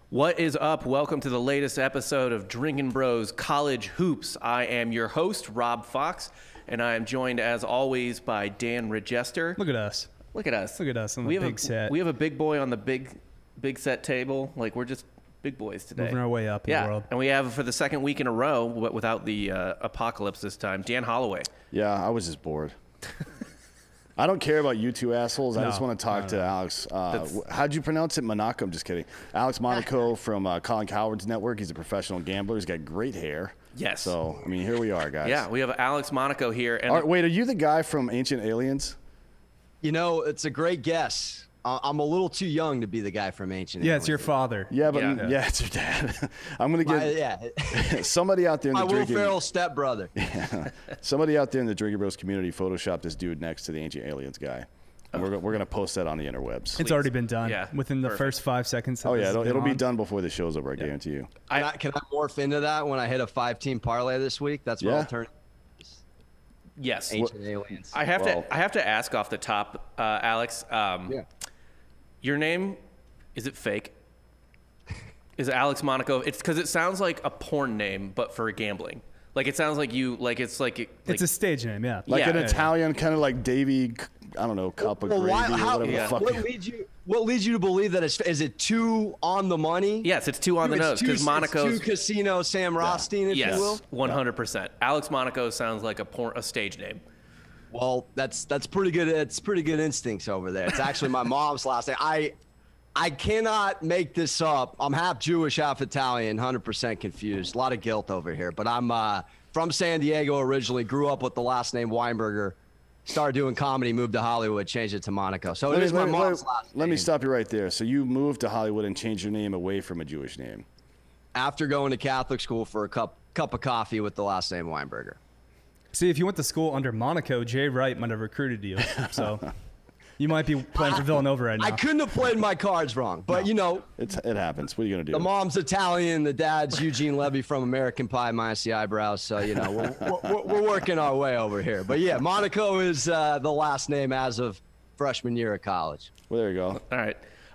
What is up? Welcome to the latest episode of Drinkin' Bros College Hoops. I am your host, Rob Fox, and I am joined, as always, by Dan Regester. Look at us. Look at us. Look at us on the big set. We have a big boy on the big set table. Like, we're just big boys today. Moving our way up in the world. And we have, for the second week in a row, but without the apocalypse this time, Dan Holloway. Yeah, I was just bored. I don't care about you two assholes. I just want to talk to Alex. How'd you pronounce it? Monaco? I'm just kidding. Alex Monaco from Colin Cowherd's network. He's a professional gambler. He's got great hair. Yes. So, I mean, here we are, guys. Yeah, we have Alex Monaco here. And wait, are you the guy from Ancient Aliens? You know, it's a great guess. I'm a little too young to be the guy from Ancient Aliens. Yeah, it's your father. Yeah, but it's your dad. I'm going to get somebody out there in my the Will drinking. Ferrell stepbrother. Yeah, somebody out there in the Drinking Bros community photoshopped this dude next to the Ancient Aliens guy. And we're going to post that on the interwebs. It's already been done within the first 5 seconds. Oh, yeah, it'll be done before the show's over, I guarantee you. Can I morph into that when I hit a 5-team parlay this week? That's what I'll turn. Yes. Ancient Aliens. I have to ask off the top, Alex. Your name, is it fake? Is it Alex Monaco? It's because it sounds like a porn name, but for gambling. Like, it sounds like you, like, it's like... it's a stage name, yeah. Like an Italian, kind of like Davy, I don't know, cup of gravy or whatever the fuck. What leads you to believe that is it too on the money? Yes, it's too on the nose, because Monaco's... Too casino Sam Rothstein, if you will? 100%. Alex Monaco sounds like a stage name. Well, that's pretty good. It's pretty good instincts over there. It's actually my mom's last name. I cannot make this up. I'm half Jewish, half Italian, 100% confused. A lot of guilt over here. But I'm from San Diego originally, grew up with the last name Weinberger, started doing comedy, moved to Hollywood, changed it to Monaco. So it is my mom's last name. Let me stop you right there. So you moved to Hollywood and changed your name away from a Jewish name. After going to Catholic school for a cup of coffee with the last name Weinberger. See, if you went to school under Monaco, Jay Wright might have recruited you. So you might be playing for Villanova right now. I couldn't have played my cards wrong, but you know. It happens. What are you going to do? The mom's Italian, the dad's Eugene Levy from American Pie minus the eyebrows. So, you know, we're working our way over here. But, yeah, Monaco is the last name as of freshman year of college. Well, there you go. All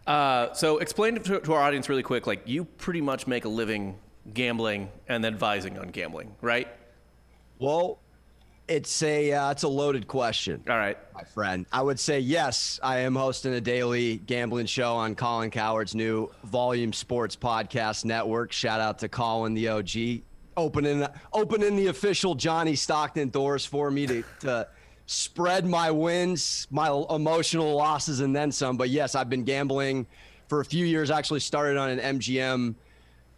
right. So explain to our audience really quick, like, you pretty much make a living gambling and advising on gambling, right? Well, it's a loaded question. All right, my friend. I would say yes. I am hosting a daily gambling show on Colin Cowherd's new Volume Sports Podcast Network. Shout out to Colin, the OG, opening the official Johnny Stockton doors for me to spread my wins, my emotional losses, and then some. But yes, I've been gambling for a few years. Actually started on an MGM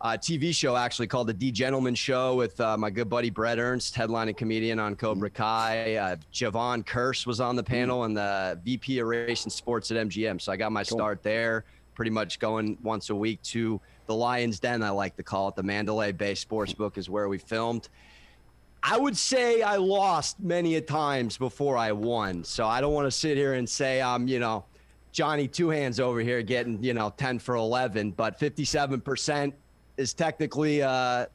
TV show actually called The D Gentleman Show with my good buddy Brett Ernst, headlining comedian on Cobra Kai. Javon Curse was on the panel, and the VP of Racing Sports at MGM. So I got my start there, pretty much going once a week to the Lion's Den, I like to call it. The Mandalay Bay Sportsbook is where we filmed. I would say I lost many a times before I won. So I don't want to sit here and say I'm, Johnny Two Hands over here getting, 10 for 11, but 57% is technically a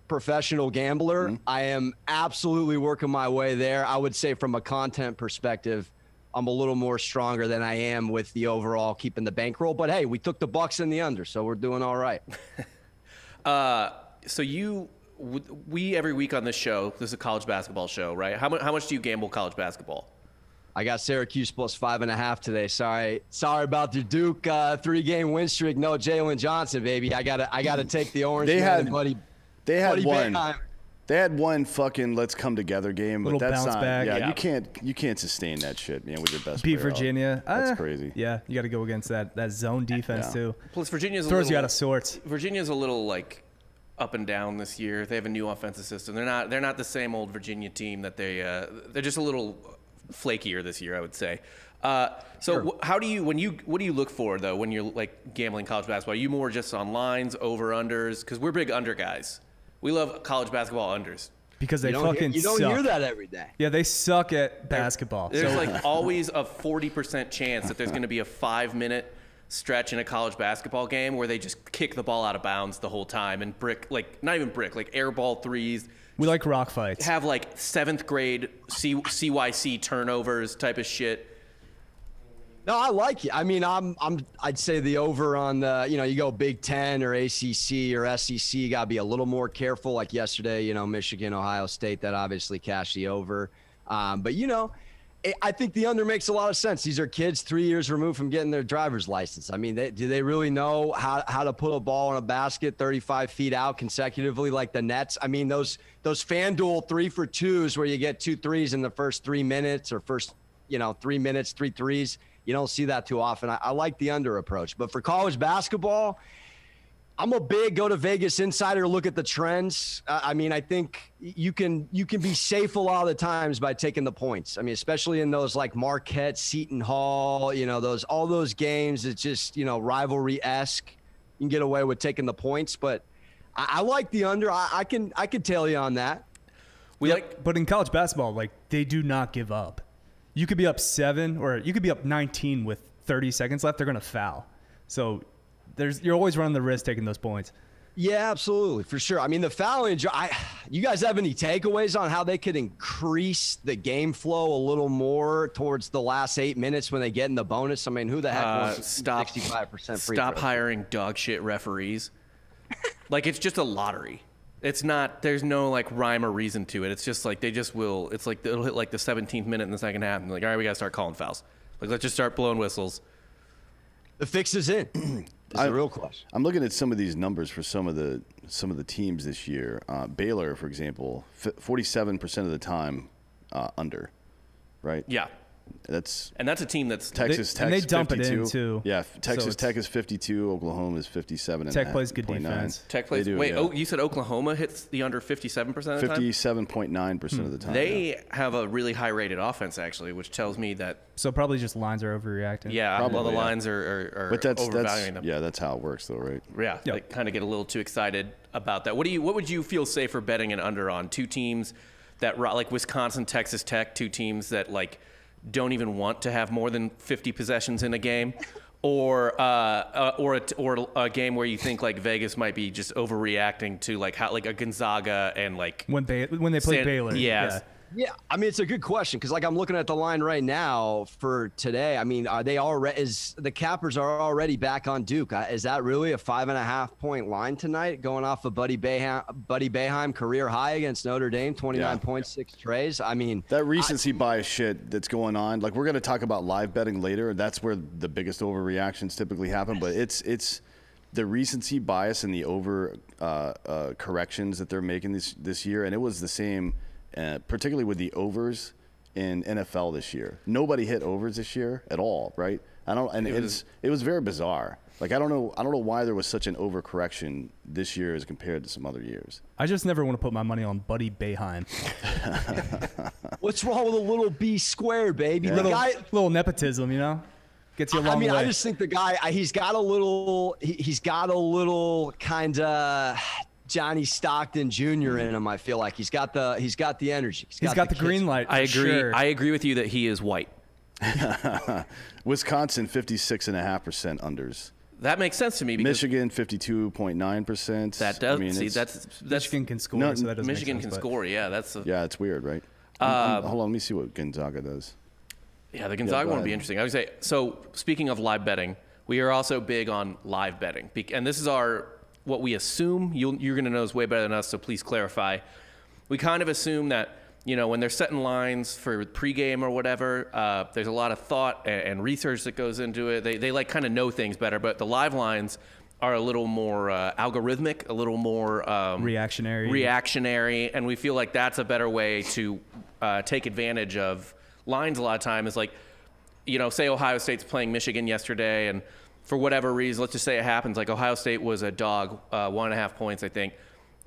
professional gambler. Mm-hmm. I am absolutely working my way there. I would say from a content perspective, I'm a little more stronger than I am with the overall keeping the bankroll. But hey, we took the Bucks in the under, so we're doing all right. So we every week on this show, this is a college basketball show, right? How much do you gamble college basketball? I got Syracuse plus 5.5 today. Sorry about the Duke 3-game win streak. No Jaylen Johnson, baby. I gotta take the orange. They had one fucking let's come together game, but that's not. Back. Yeah, you can't sustain that shit, man. With your best beat Virginia. That's crazy. Yeah, you got to go against that zone defense too. Plus Virginia's throws you out of sorts. Virginia's a little like up and down this year. They have a new offensive system. They're not the same old Virginia team that they're just a little flakier this year, I would say. So what do you look for though when you're like gambling college basketball? Are you more just on lines, over unders? Because we're big under guys. We love college basketball unders because they fucking you don't suck. Hear that every day. Yeah, they suck at basketball. There's like always a 40% chance that there's going to be a 5-minute stretch in a college basketball game where they just kick the ball out of bounds the whole time and not even brick, airball threes. We like rock fights. Have like 7th grade CYC turnovers type of shit. No, I like it. I mean, I'd say the over on the, you go Big Ten or ACC or SEC, you got to be a little more careful. Like yesterday, Michigan, Ohio State, that obviously cashed the over. But I think the under makes a lot of sense. These are kids 3 years removed from getting their driver's license. I mean, do they really know how to put a ball in a basket 35 feet out consecutively like the Nets? I mean, those FanDuel 3-for-2s where you get 2 threes in the first 3 minutes or first, 3 minutes, 3 threes. You don't see that too often. I like the under approach. But for college basketball, I'm a big go to Vegas insider, look at the trends. I mean, I think you can be safe a lot of the times by taking the points. I mean, especially in those like Marquette, Seton Hall, all those games. It's just, rivalry-esque. You can get away with taking the points, but I like the under. I can tail you on that. But in college basketball, like, they do not give up. You could be up 7 or you could be up 19 with 30 seconds left. They're going to foul. So you're always running the risk taking those points. Yeah, absolutely, for sure. I mean, the fouling, you guys have any takeaways on how they could increase the game flow a little more towards the last 8 minutes when they get in the bonus? I mean, who the heck wants 65% free Stop throws? hiring dog shit referees. Like, it's just a lottery. It's not, there's no like rhyme or reason to it. It's just like it's like it'll hit like the 17th minute in the second half. And like, all right, we got to start calling fouls. Like, let's just start blowing whistles. The fix is in. That's a real question. I'm looking at some of these numbers for some of the teams this year. Baylor, for example, 47% of the time under, right? Yeah. That's a team that's Texas Tech. And they dump 52. it in too. Yeah, Texas Tech is 52. Oklahoma is 57. Tech plays good defense. Tech plays. You said Oklahoma hits the under 57% of the time? 57.9% of the time. They have a really high rated offense actually, which tells me that. So probably just lines are overreacting. Yeah, probably, the lines are but that's overvaluing them. Yeah, that's how it works though, right? Yeah, Yep. They kind of get a little too excited about that. What would you feel safer betting an under on? Two teams that like Wisconsin, Texas Tech, two teams that like don't even want to have more than 50 possessions in a game, or a game where you think like Vegas might be just overreacting to like how like a Gonzaga and like when they play Baylor. Yes. Yeah, I mean, it's a good question because, like, I'm looking at the line right now for today. I mean, are they already? The Cappers are already back on Duke? Is that really a 5.5-point line tonight, going off of Buddy Boeheim career high against Notre Dame, 29.6 trays? I mean, that recency bias shit that's going on. Like, we're going to talk about live betting later. That's where the biggest overreactions typically happen. But it's the recency bias and the over corrections that they're making this year, and it was the same. Particularly with the overs in NFL this year, nobody hit overs this year at all, right? It was very bizarre. Like I don't know why there was such an overcorrection this year as compared to some other years. I just never want to put my money on Buddy Boeheim. What's wrong with a little B squared, baby? Yeah. Little nepotism, gets you a long way. I just think the guy he's got a little kind of Johnny Stockton Jr. in him. I feel like he's got the energy. He's got the green light. I agree. Sure. I agree with you that he is white. Wisconsin 56.5% unders. That makes sense to me. Because Michigan 52.9%. That does. I mean, that's Michigan can score. No, so that doesn't Michigan make sense, can score. Yeah, yeah, it's weird, right? Hold on, let me see what Gonzaga does. Yeah, the Gonzaga one would be interesting. I would say. So speaking of live betting, we are also big on live betting, and this is what we assume. You're going to know is way better than us, so please clarify. We kind of assume that, when they're setting lines for pregame or whatever, there's a lot of thought and research that goes into it. They like kind of know things better, but the live lines are a little more algorithmic, a little more reactionary, and we feel like that's a better way to take advantage of lines a lot of time. Is like, say Ohio State's playing Michigan yesterday, and for whatever reason, let's just say it happens. Like Ohio State was a dog, 1.5 points, I think.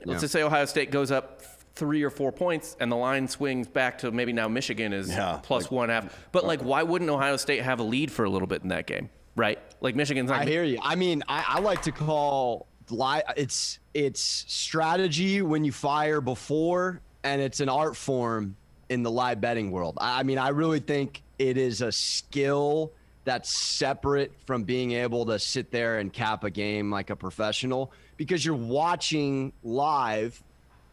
Let's just say Ohio State goes up 3 or 4 points, and the line swings back to maybe now Michigan is plus 1.5. But like, why wouldn't Ohio State have a lead for a little bit in that game, right? Like Michigan's not. I hear you. I mean, I like to call it's strategy when you fire before, and it's an art form in the live betting world. I mean, I really think it is a skill that's separate from being able to sit there and cap a game like a professional, because you're watching live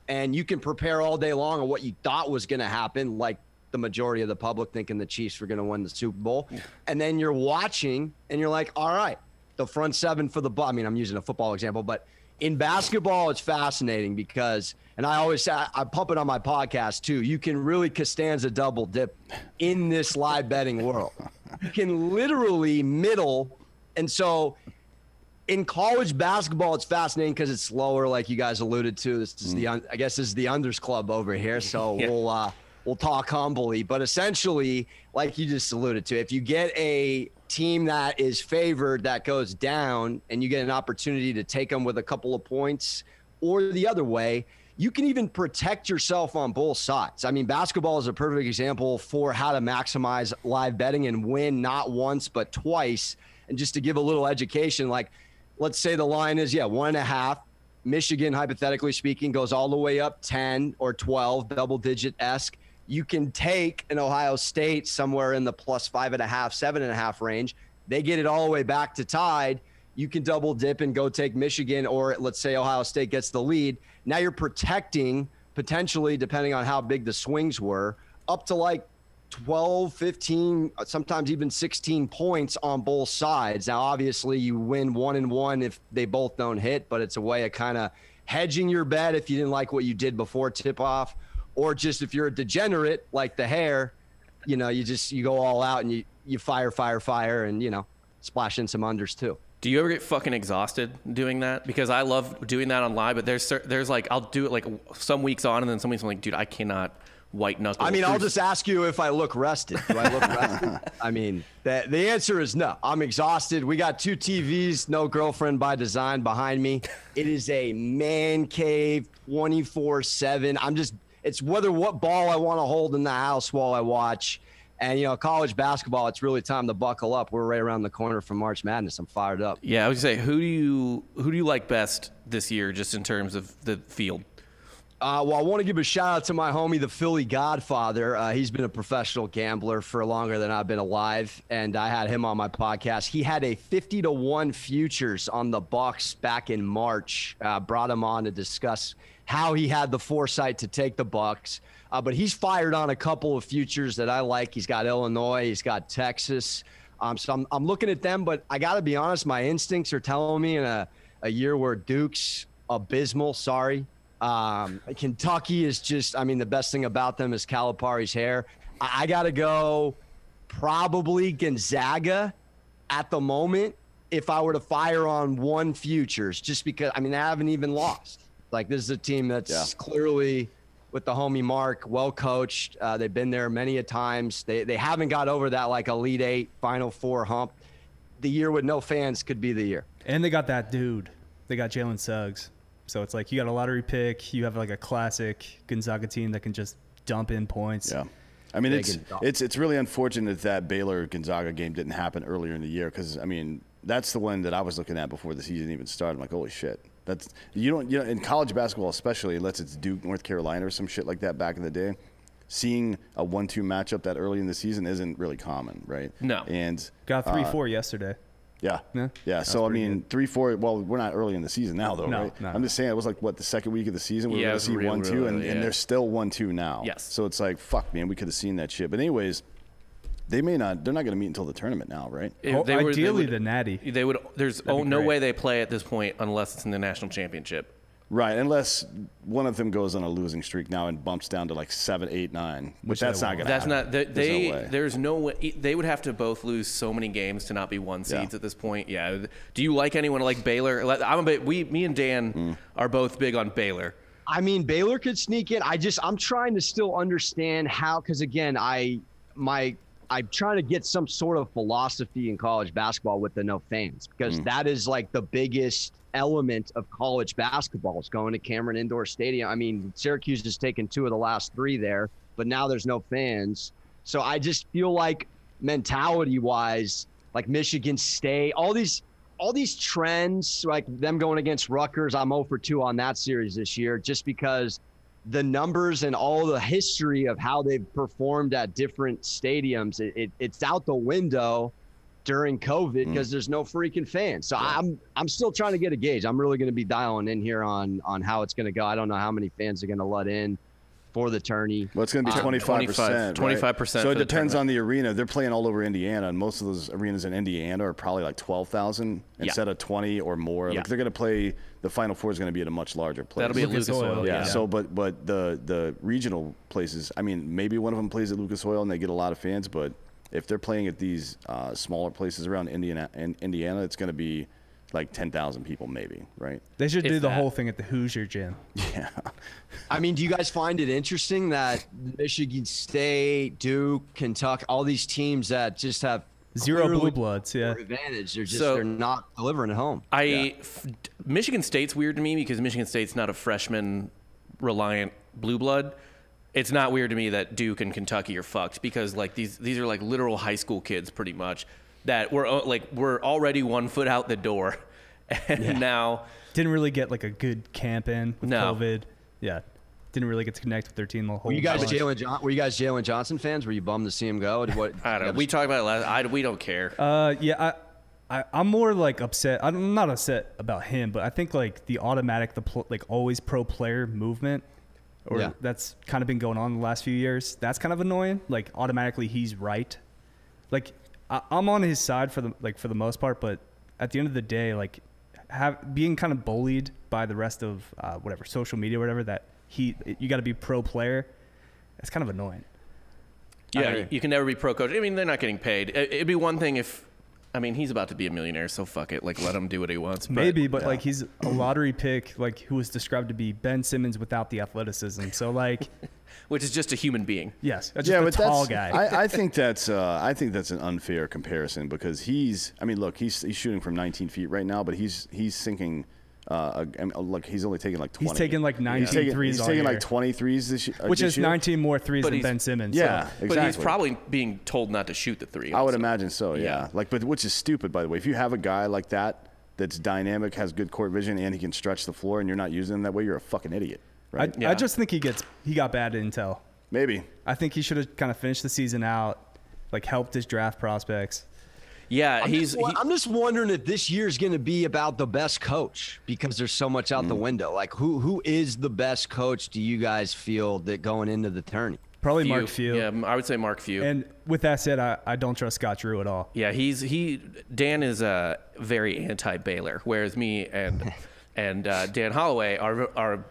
and you can prepare all day long on what you thought was going to happen, like the majority of the public thinking the Chiefs were going to win the Super Bowl. And then you're watching and you're like, all right, the front seven for the I mean, I'm using a football example, but in basketball, it's fascinating because, and I always say, I pump it on my podcast too, you can really Costanza double dip in this live betting world. You can literally middle. And so in college basketball, it's fascinating because it's slower, like you guys alluded to. This is I guess this is the unders club over here. So we'll talk humbly. But essentially, like you just alluded to, if you get a team that is favored that goes down and you get an opportunity to take them with a couple of points, or the other way, you can even protect yourself on both sides. I mean, basketball is a perfect example for how to maximize live betting and win not once but twice. And just to give a little education, like let's say the line is 1.5. Michigan, hypothetically speaking, goes all the way up 10 or 12, double-digit-esque. You can take an Ohio State somewhere in the plus 5.5, 7.5 range. They get it all the way back to tied. You can double dip and go take Michigan, or let's say Ohio State gets the lead. Now you're protecting, potentially, depending on how big the swings were, up to like 12, 15, sometimes even 16 points on both sides. Now, obviously, you win 1-1 if they both don't hit, but it's a way of kind of hedging your bet if you didn't like what you did before tip-off. Or just if you're a degenerate like the hair, you go all out and you fire, and, splash in some unders too. Do you ever get fucking exhausted doing that? Because I love doing that on live, but there's like, I'll do it like some weeks on, and then some weeks I'm like, dude, I cannot white knuckle. I mean, I'll just ask you if I look rested. Do I look rested? I mean, the answer is no. I'm exhausted. We got 2 TVs, no girlfriend by design behind me. It is a man cave 24/7. It's what ball I want to hold in the house while I watch. And, college basketball, it's really time to buckle up. We're right around the corner from March Madness. I'm fired up. Yeah, I was going to say, who do you like best this year, just in terms of the field? Well, I want to give a shout out to my homie, the Philly Godfather. He's been a professional gambler for longer than I've been alive, and I had him on my podcast. He had a 50-1 futures on the Bucks back in March. Brought him on to discuss how he had the foresight to take the Bucks. But he's fired on a couple of futures that I like. He's got Illinois, he's got Texas. So I'm looking at them, but I got to be honest, my instincts are telling me in a year where Duke's abysmal, Kentucky is just, the best thing about them is Calipari's hair. I got to go probably Gonzaga at the moment if I were to fire on one futures, just because, they haven't even lost. Like, this is a team that's clearly, with the homie Mark, well coached. They've been there many a times. They haven't got over that like Elite Eight, Final Four hump. The year with no fans could be the year. And they got that dude. They got Jalen Suggs. So it's like you got a lottery pick. You have like a classic Gonzaga team that can just dump in points. Yeah. It's really unfortunate that Baylor Gonzaga game didn't happen earlier in the year because, that's the one that I was looking at before the season even started. I'm like, holy shit. That's in college basketball especially, unless it's Duke, North Carolina or some shit like that back in the day, seeing a 1-2 matchup that early in the season isn't really common, right? No. And got 3-4 yesterday. Yeah. So 3-4. Well, we're not early in the season now, though, right? No. I'm just saying it was like the second week of the season we were going to see 1-2, and they're still 1-2 now. Yes. So it's like, fuck, man, we could have seen that shit. But anyways, they're not going to meet until the tournament now, right? Ideally, the Natty. They would. There's no way they play at this point unless it's in the national championship. Right, unless one of them goes on a losing streak now and bumps down to like 7, 8, 9, which that's not going to happen. There's no way. They would have to both lose so many games to not be 1 seeds at this point. Yeah. Do you like anyone like Baylor? Me and Dan are both big on Baylor. Baylor could sneak in. I'm trying to still understand how, because again, I'm trying to get some sort of philosophy in college basketball with the no fans, because that is like the biggest element of college basketball is going to Cameron Indoor Stadium. Syracuse has taken 2 of the last 3 there, but now there's no fans. So I just feel like mentality wise, like Michigan State, all these trends, like them going against Rutgers, I'm 0 for 2 on that series this year, just because the numbers and all the history of how they've performed at different stadiums, it's out the window during COVID because there's no freaking fans. So I'm still trying to get a gauge. I'm really going to be dialing in here on how it's going to go. I don't know how many fans are going to let in. for the tourney. Well, it's going to be 25%. 25%. So it depends on the arena. They're playing all over Indiana, and most of those arenas in Indiana are probably like 12,000 instead of 20 or more. Like they're going to play. The Final Four is going to be at a much larger place. That'll be at Lucas Oil. Yeah. So, but the regional places. I mean, maybe one of them plays at Lucas Oil and they get a lot of fans. But if they're playing at these smaller places around Indiana, it's going to be like 10,000 people maybe, right? They should do the whole thing at the Hoosier Gym. Yeah. I mean, do you guys find it interesting that Michigan State, Duke, Kentucky, all these teams that just have zero blue bloods, advantage, they're not delivering at home. Michigan State's weird to me because Michigan State's not a freshman reliant blue blood. It's not weird to me that Duke and Kentucky are fucked because like these are like literal high school kids pretty much. That we're already 1 foot out the door, and now didn't really get like a good camp in with COVID. Yeah, didn't really get to connect with their team the whole. Were you guys Jaylen Johnson fans? Were you bummed to see him go? I don't know. We talked about it last. We don't care. I'm more like upset. I'm not upset about him, but I think like the automatic, always pro player movement, that's kind of been going on the last few years. That's kind of annoying. Like automatically he's right. Like I'm on his side for the most part, but at the end of the day, like being kind of bullied by the rest of social media, or whatever, that you got to be pro player. It's kind of annoying. Yeah, you can never be pro coach. I mean, they're not getting paid. It'd be one thing if, I mean, he's about to be a millionaire, so fuck it. Like, let him do what he wants. But like he's a lottery pick, like who was described to be Ben Simmons without the athleticism. So like, which is just a human being. Yes, just a tall guy. I think that's an unfair comparison because he's shooting from 19 feet right now, but he's sinking. He's only taking like 20. He's taking like 19 threes. He's taking like 20 threes this year, which is 19 more threes than Ben Simmons. Yeah, so. exactly. But he's probably being told not to shoot the three. I would imagine so. Yeah. But which is stupid, by the way. If you have a guy like that's dynamic, has good court vision, and he can stretch the floor, and you're not using him that way, you're a fucking idiot. Right? I just think he got bad intel. Maybe. I think he should have kind of finished the season out, like helped his draft prospects. Yeah, I'm just wondering if this year is going to be about the best coach because there's so much out the window. Like, who is the best coach? Do you guys feel that going into the tourney? Probably Mark Few. Yeah, I would say Mark Few. And with that said, I don't trust Scott Drew at all. Yeah, Dan is very anti-Baylor, whereas me and Dan Holloway are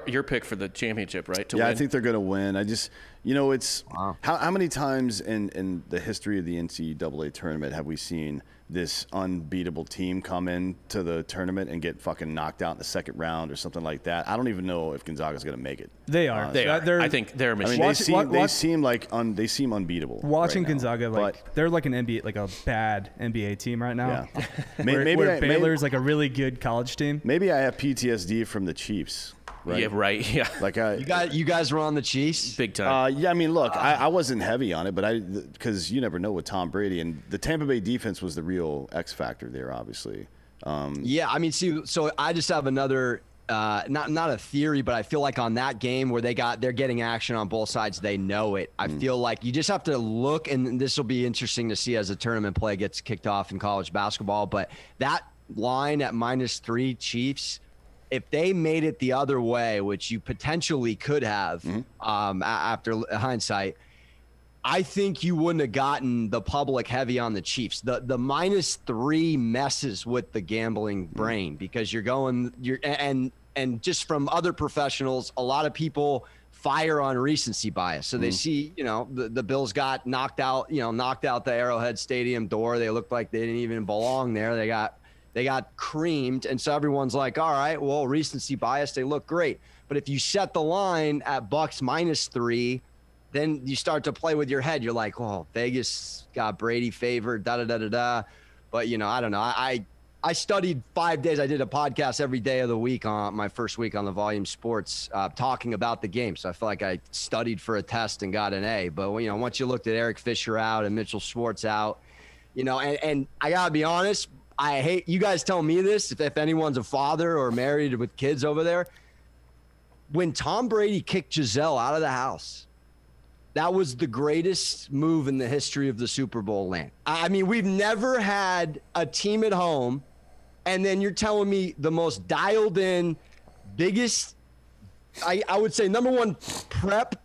your pick for the championship, right? I think they're going to win. I just, it's how many times in the history of the NCAA tournament have we seen this unbeatable team come into the tournament and get fucking knocked out in the second round or something like that? I don't even know if Gonzaga's going to make it. They are. I think they're a machine. I mean, they seem unbeatable. Watching right Gonzaga, they're like an NBA, like a bad NBA team right now. Yeah. where Baylor's like a really good college team. Maybe I have PTSD from the Chiefs. Right? Yeah, right. Yeah. Like you guys were on the Chiefs big time. I mean, look, I wasn't heavy on it, but because you never know with Tom Brady, and the Tampa Bay defense was the real X factor there, obviously. I mean, so I just have another not a theory, but I feel like on that game where they're getting action on both sides, they know it. I feel like you just have to look, and this will be interesting to see as the tournament play gets kicked off in college basketball. But that line at -3 Chiefs, if they made it the other way, which you potentially could have after hindsight, I think you wouldn't have gotten the public heavy on the Chiefs. The -3 messes with the gambling brain because and just from other professionals, a lot of people fire on recency bias. So they see, the Bills got knocked out the Arrowhead Stadium door. They looked like they didn't even belong there. They got creamed, and so everyone's like, all right, well, recency bias, they look great. But if you set the line at Bucks -3, then you start to play with your head. You're like, well, Vegas got Brady favored, da-da-da-da-da. But, I don't know. I studied 5 days. I did a podcast every day of the week on my first week on the Volume Sports talking about the game. So I feel like I studied for a test and got an A. But, once you looked at Eric Fisher out and Mitchell Schwartz out, and I got to be honest, I hate you guys tell me this if anyone's a father or married with kids over there. When Tom Brady kicked Giselle out of the house, that was the greatest move in the history of the Super Bowl land. I mean, we've never had a team at home, and then you're telling me the most dialed in, biggest I would say number one prep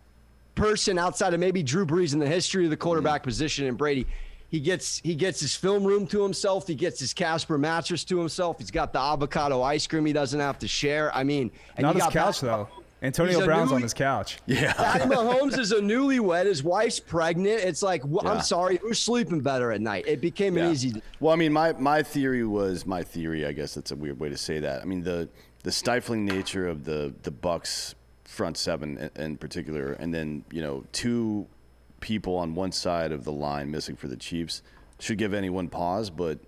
person outside of maybe Drew Brees in the history of the quarterback position and Brady. He gets his film room to himself. He gets his Casper mattress to himself. He's got the avocado ice cream he doesn't have to share. I mean, and not his couch though. Antonio Brown's on his couch. Yeah. Patty Mahomes is a newlywed. His wife's pregnant. It's like, I'm sorry, who's sleeping better at night? It became an easy. Well, I mean, my theory was my theory. I guess that's a weird way to say that. I mean, the stifling nature of the Bucs front seven in particular, and then two people on one side of the line missing for the Chiefs should give anyone pause. But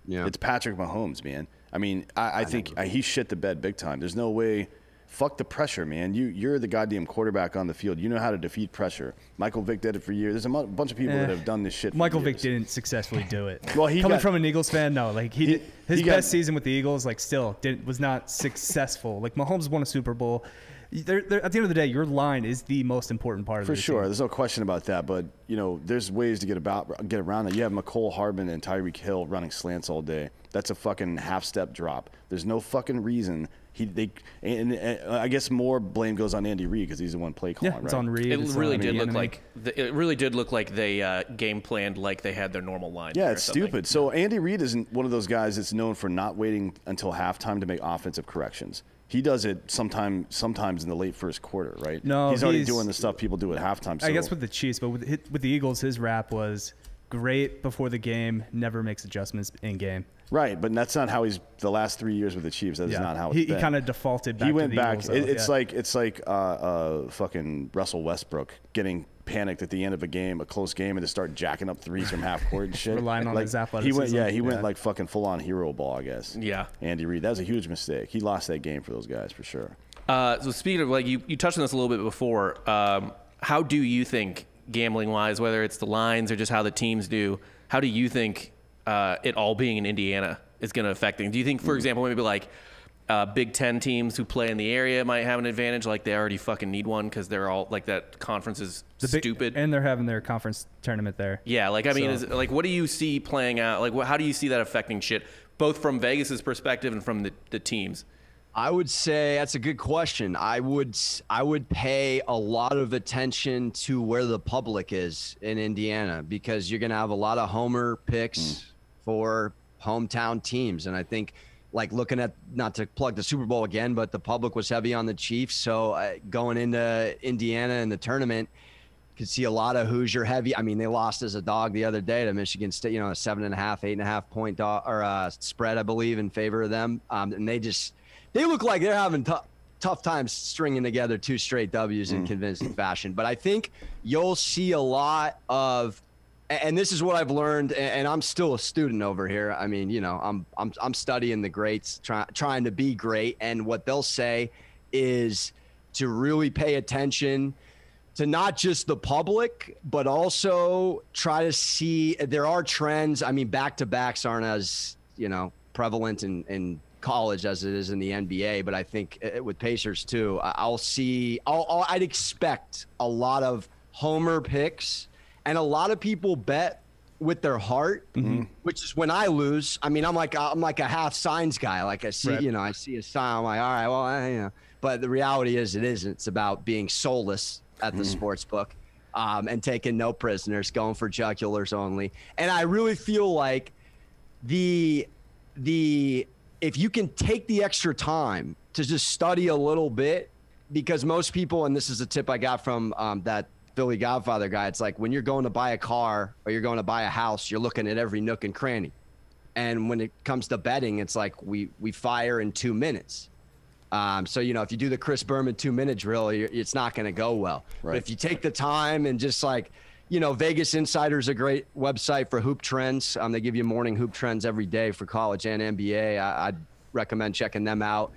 it's Patrick Mahomes, man. I mean, I think he shit the bed big time. There's no way. Fuck the pressure, man. You're the goddamn quarterback on the field. You know how to defeat pressure. Michael Vick did it for years. There's a bunch of people that have done this shit for Michael years. Vick didn't successfully do it. Well, coming from an Eagles fan, no. Like his best season with the Eagles, like still was not successful. Like Mahomes won a Super Bowl. At the end of the day, your line is the most important part of for sure. Team. There's no question about that. But there's ways to get around that. You have McCole Hardman and Tyreek Hill running slants all day. That's a fucking half-step drop. There's no fucking reason. And I guess more blame goes on Andy Reid because he's the one play calling. Yeah, it's on Reid. It really did look like they game planned like they had their normal line. Yeah, it's stupid. So Andy Reid isn't one of those guys that's known for not waiting until halftime to make offensive corrections. He does it sometimes in the late first quarter, right? No, he's already doing the stuff people do at halftime. So. I guess with the Chiefs, but with the Eagles, his rap was great before the game, never makes adjustments in game. Right, but that's not how he's the last 3 years with the Chiefs. That's not how it's been. He kind of defaulted back. He went to the back. Eagles, It's like fucking Russell Westbrook getting panicked at the end of a game, a close game, and to start jacking up threes from half court and shit. Relying on his athleticism. He went like fucking full on hero ball, I guess. Yeah. Andy Reid, that was a huge mistake. He lost that game for those guys for sure. So speaking of, like, you touched on this a little bit before. How do you think, gambling wise, whether it's the lines or just how the teams do, how do you think it all being in Indiana is going to affect things? Do you think, for example, maybe like Big Ten teams who play in the area might have an advantage, like they already fucking need one because they're all like that conference is stupid, and they're having their conference tournament there. Yeah, like I mean, what do you see playing out? Like, how do you see that affecting shit, both from Vegas's perspective and from the teams? I would say that's a good question. I would pay a lot of attention to where the public is in Indiana because you're going to have a lot of homer picks for hometown teams. And I think, like, looking at, not to plug the Super Bowl again, but the public was heavy on the Chiefs. So going into Indiana in the tournament, could see a lot of Hoosier heavy. I mean, they lost as a dog the other day to Michigan State, a 7.5, 8.5 point spread, I believe, in favor of them. And they look like they're having tough times stringing together 2 straight W's in convincing fashion. But I think you'll see a lot of, and this is what I've learned, and I'm still a student over here. I mean, I'm studying the greats, trying to be great. And what they'll say is to really pay attention to not just the public, but also try to see there are trends. I mean, back-to-backs aren't as, prevalent in college as it is in the NBA, but I think with Pacers too, I'd expect a lot of homer picks, and a lot of people bet with their heart, which is when I lose. I mean, I'm like a half signs guy. Like I see, I see a sign, I'm like, all right, well, but the reality is it isn't. It's about being soulless at the sports book, and taking no prisoners, going for jugulars only. And I really feel like if you can take the extra time to just study a little bit, because most people, and this is a tip I got from that Philly Godfather guy, it's like when you're going to buy a car or you're going to buy a house, you're looking at every nook and cranny. And when it comes to betting, it's like we fire in 2 minutes. So, if you do the Chris Berman 2-minute drill, it's not going to go well. Right. But if you take the time and just like, Vegas Insider is a great website for hoop trends. They give you morning hoop trends every day for college and NBA. I'd recommend checking them out.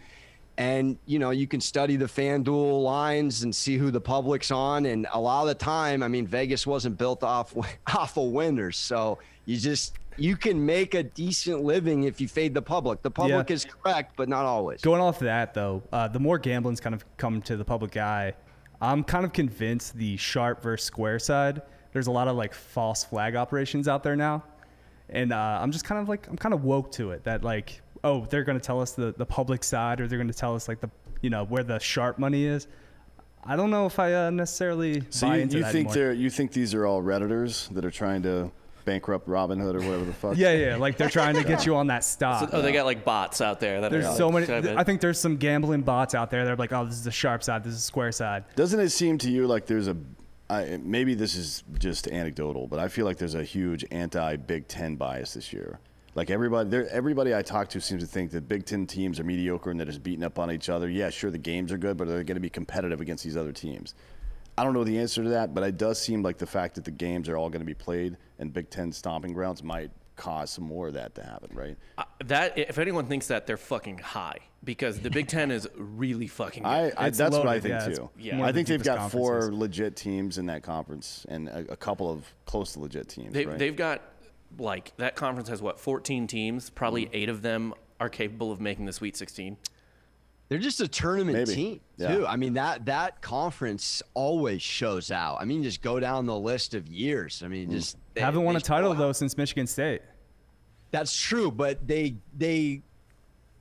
And, you can study the FanDuel lines and see who the public's on. And a lot of the time, I mean, Vegas wasn't built off of winners. So you can make a decent living if you fade the public. The public is correct, but not always. Going off of that, though, the more gambling's kind of come to the public eye, I'm kind of convinced the sharp versus square side, there's a lot of like false flag operations out there now. And I'm just kind of like, I'm kind of woke to it that like, oh, they're going to tell us the public side, or they're going to tell us like where the sharp money is. I don't know if I necessarily buy into that anymore. You think these are all Redditors that are trying to bankrupt Robinhood or whatever the fuck? Yeah, like they're trying to get you on that stock. They got like bots out there. There's so many. I think there's some gambling bots out there that are like, oh, this is the sharp side, this is the square side. Doesn't it seem to you like there's maybe this is just anecdotal, but I feel like there's a huge anti-Big Ten bias this year. Like everybody I talk to seems to think that Big Ten teams are mediocre and they're just beating up on each other. Yeah, sure, the games are good, but they're going to be competitive against these other teams. I don't know the answer to that, but it does seem like the fact that the games are all going to be played and Big Ten stomping grounds might cause some more of that to happen, right? That if anyone thinks that, they're fucking high, because the Big Ten is really fucking good. That's loaded, what I think too. Yeah. I think they've got 4 legit teams in that conference and a couple of close to legit teams. They've got, like, that conference has 14 teams. Probably 8 of them are capable of making the Sweet 16. They're just a tournament team, too. I mean, that conference always shows out. I mean, just go down the list of years. I mean, just haven't won a title though since Michigan State. That's true, but they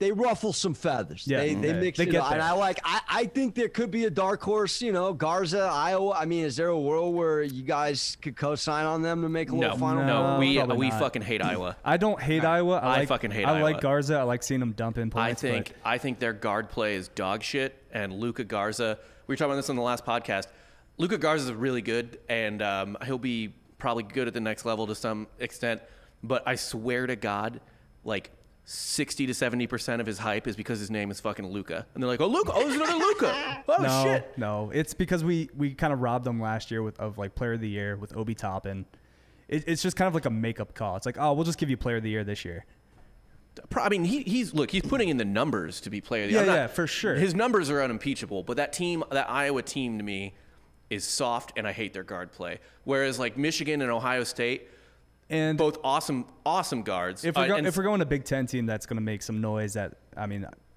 ruffle some feathers. Yeah, they mix it up. And I think there could be a dark horse, Garza, Iowa. I mean, is there a world where you guys could co-sign on them to make a little final? No, we fucking hate Iowa. I don't hate Iowa. I fucking hate Iowa. I like Garza. I like seeing them dump in points. I think their guard play is dog shit, and Luka Garza, we were talking about this on the last podcast. Luka Garza is really good, and he'll be probably good at the next level to some extent. But I swear to God, like 60 to 70% of his hype is because his name is fucking Luka. And they're like, oh, Luka. Oh, there's another Luka. Oh, shit. No, it's because we kind of robbed them last year of like Player of the Year with Obi Toppin. It's just kind of like a makeup call. It's like, oh, we'll just give you Player of the Year this year. I mean, he's putting in the numbers to be Player of the Year. Yeah, for sure. His numbers are unimpeachable. But that Iowa team to me is soft, and I hate their guard play. Whereas like Michigan and Ohio State, and both awesome guards. If we're going to Big Ten team that's going to make some noise,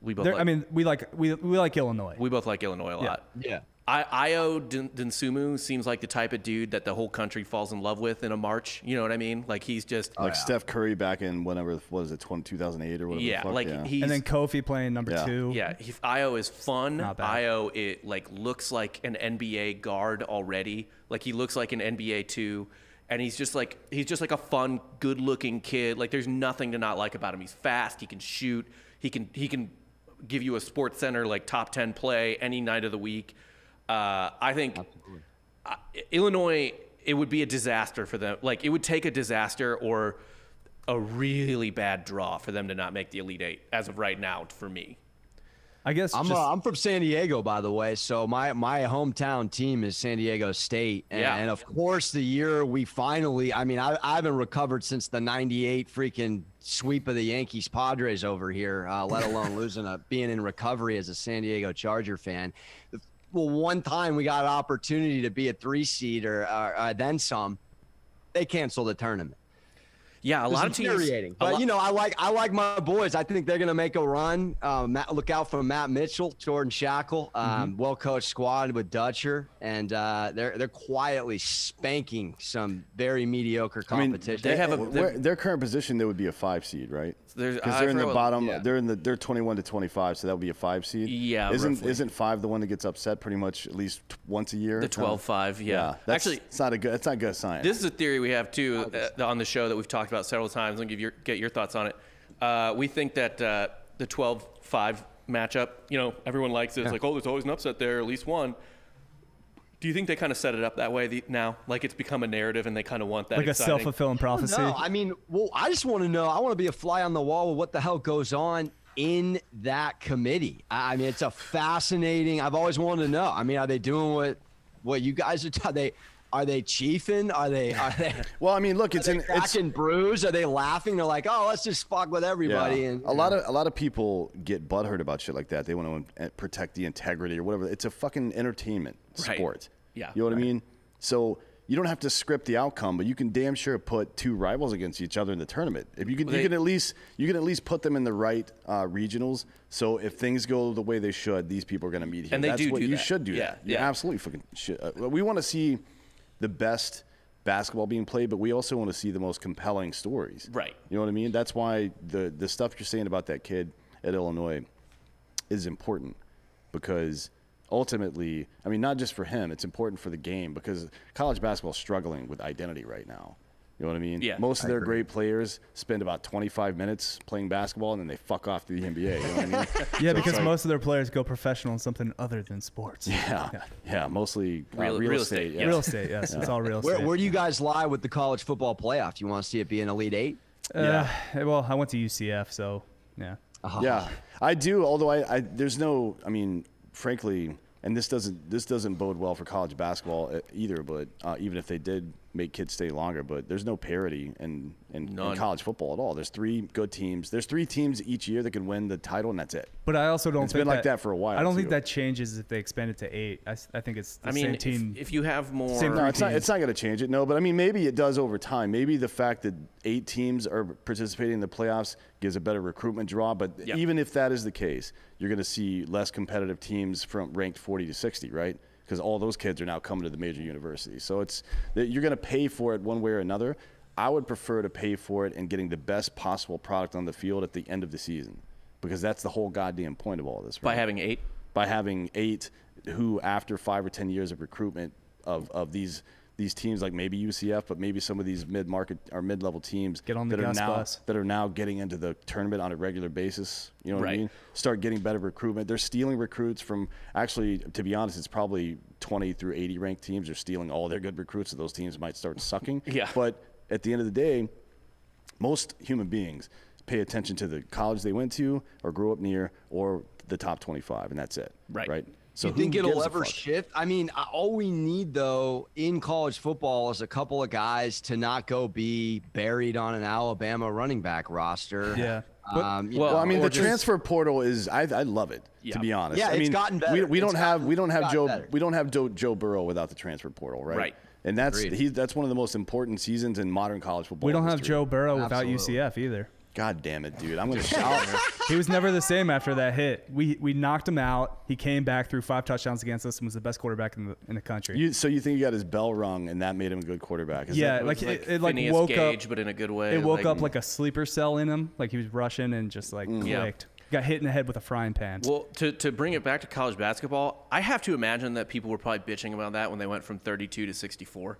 we like Illinois. We both like Illinois a lot. Yeah. Io Dinsumu seems like the type of dude that the whole country falls in love with in a March. You know what I mean? Like he's just Steph Curry back in 2008 or whatever. Yeah, the fuck, and then Kofi playing number 2. Yeah, Io is fun. Io looks like an NBA guard already. Like he looks like an NBA 2. And he's just like a fun, good-looking kid. Like there's nothing to not like about him. He's fast. He can shoot. He can give you a Sports Center like top 10 play any night of the week. I think Illinois, it would be a disaster for them. Like it would take a disaster or a really bad draw for them to not make the Elite Eight as of right now. For me. I guess I'm from San Diego, by the way, so my hometown team is San Diego State, and of course the year we finally, I mean, I haven't recovered since the '98 freaking sweep of the Yankees Padres over here, let alone being in recovery as a San Diego Charger fan. Well, one time we got an opportunity to be a 3 seed or then some, they canceled the tournament. Yeah, a lot of teams. Infuriating. But I like my boys. I think they're going to make a run. Look out for Matt Mitchell, Jordan Shackle, well coached squad with Dutcher, and they're quietly spanking some very mediocre competition. I mean, they have their current position. They would be a 5 seed, right? Because they're in the bottom. Yeah. They're 21 to 25, so that would be a 5 seed. Yeah, isn't 5 the one that gets upset pretty much at least once a year? The 12-5, yeah. Actually, it's not a good sign. This is a theory we have too on the show that we've talked about several times. I'll get your thoughts on it. We think that the 12-5 matchup, everyone likes it. It's like, oh, there's always an upset there, at least one. Do you think they kind of set it up that way now? Like it's become a narrative and they kind of want that like exciting? A self-fulfilling prophecy? No, I mean, I just want to know. I want to be a fly on the wall with what the hell goes on in that committee. I mean, it's a fascinating. I've always wanted to know. I mean, are they doing what you guys are? Are they chiefing? Are they? Well, I mean, look, it's cracking brews. Are they laughing? They're like, oh, let's just fuck with everybody. Yeah. And a lot of people get butthurt about shit like that. They want to protect the integrity or whatever. It's a fucking entertainment sport. Yeah, you know what I mean. So you don't have to script the outcome, but you can damn sure put 2 rivals against each other in the tournament. If you can, you can at least put them in the right regionals. So if things go the way they should, these people are going to meet here. And they That's do what do you that. should do. Yeah, that. You absolutely fucking should. We want to see the best basketball being played, but we also want to see the most compelling stories. Right. You know what I mean? That's why the stuff you're saying about that kid at Illinois is important, because ultimately, I mean, not just for him, it's important for the game, because college basketball is struggling with identity right now. You know what I mean? Yeah. Most of their great players spend about 25 minutes playing basketball, and then they fuck off to the NBA. You know what I mean? Yeah, So because it's most of their players go professional in something other than sports. yeah, mostly Real estate. Yeah. Real estate, yes. It's all real estate. Where do you guys lie with the college football playoff? Do you want to see it be an Elite Eight? Well, I went to UCF, so yeah. Yeah, I do. Although I there's no, I mean, frankly, and this doesn't bode well for college basketball either. But even if they did make kids stay longer, but there's no parity in college football at all. There's 3 good teams. There's 3 teams each year that can win the title, and that's it. But I also don't It's think been like that for a while. I don't think too. that changes if they expand it to 8. I think it's the same team. If you have more, No, it's not going to change it. No, but I mean, maybe it does over time. Maybe the fact that 8 teams are participating in the playoffs gives a better recruitment draw. But even if that is the case, you're going to see less competitive teams from ranked 40 to 60, right? Because all those kids are now coming to the major universities. So you're going to pay for it one way or another. I would prefer to pay for it and getting the best possible product on the field at the end of the season, because that's the whole goddamn point of all this. Right? by having 8. By having 8 who, after 5 or 10 years of recruitment of these teams, like maybe UCF, but maybe some of these mid-market or mid-level teams Get on the gas bus. that are now getting into the tournament on a regular basis. You know what I Right. mean? Start getting better recruitment. They're stealing recruits from, actually, to be honest, it's probably 20 through 80 ranked teams are stealing all their good recruits, so those teams might start sucking. Yeah. But at the end of the day, most human beings pay attention to the college they went to or grew up near or the top 25, and that's it. Right. So you think who it'll gives a ever fuck? shift? I mean, all we need, though, in college football is a couple of guys to not go be buried on an Alabama running back roster. Yeah. Well, I mean, the transfer portal is I love it, to be honest. Yeah, I mean, it's gotten better. We don't have Joe Joe Burrow without the transfer portal, right? Right. And that's one of the most important seasons in modern college football. We don't have history. Joe Burrow without Absolutely. UCF either. God damn it, dude! I'm gonna shout. He was never the same after that hit. We knocked him out. He came back, threw 5 touchdowns against us, and was the best quarterback in the country. So you think he got his bell rung, and that made him a good quarterback? Yeah, Like it Phineas woke Gage, up. but in a good way. It woke up like a sleeper cell in him. Like he was rushing and just clicked. Got hit in the head with a frying pan. Well, to bring it back to college basketball, I have to imagine that people were probably bitching about that when they went from 32 to 64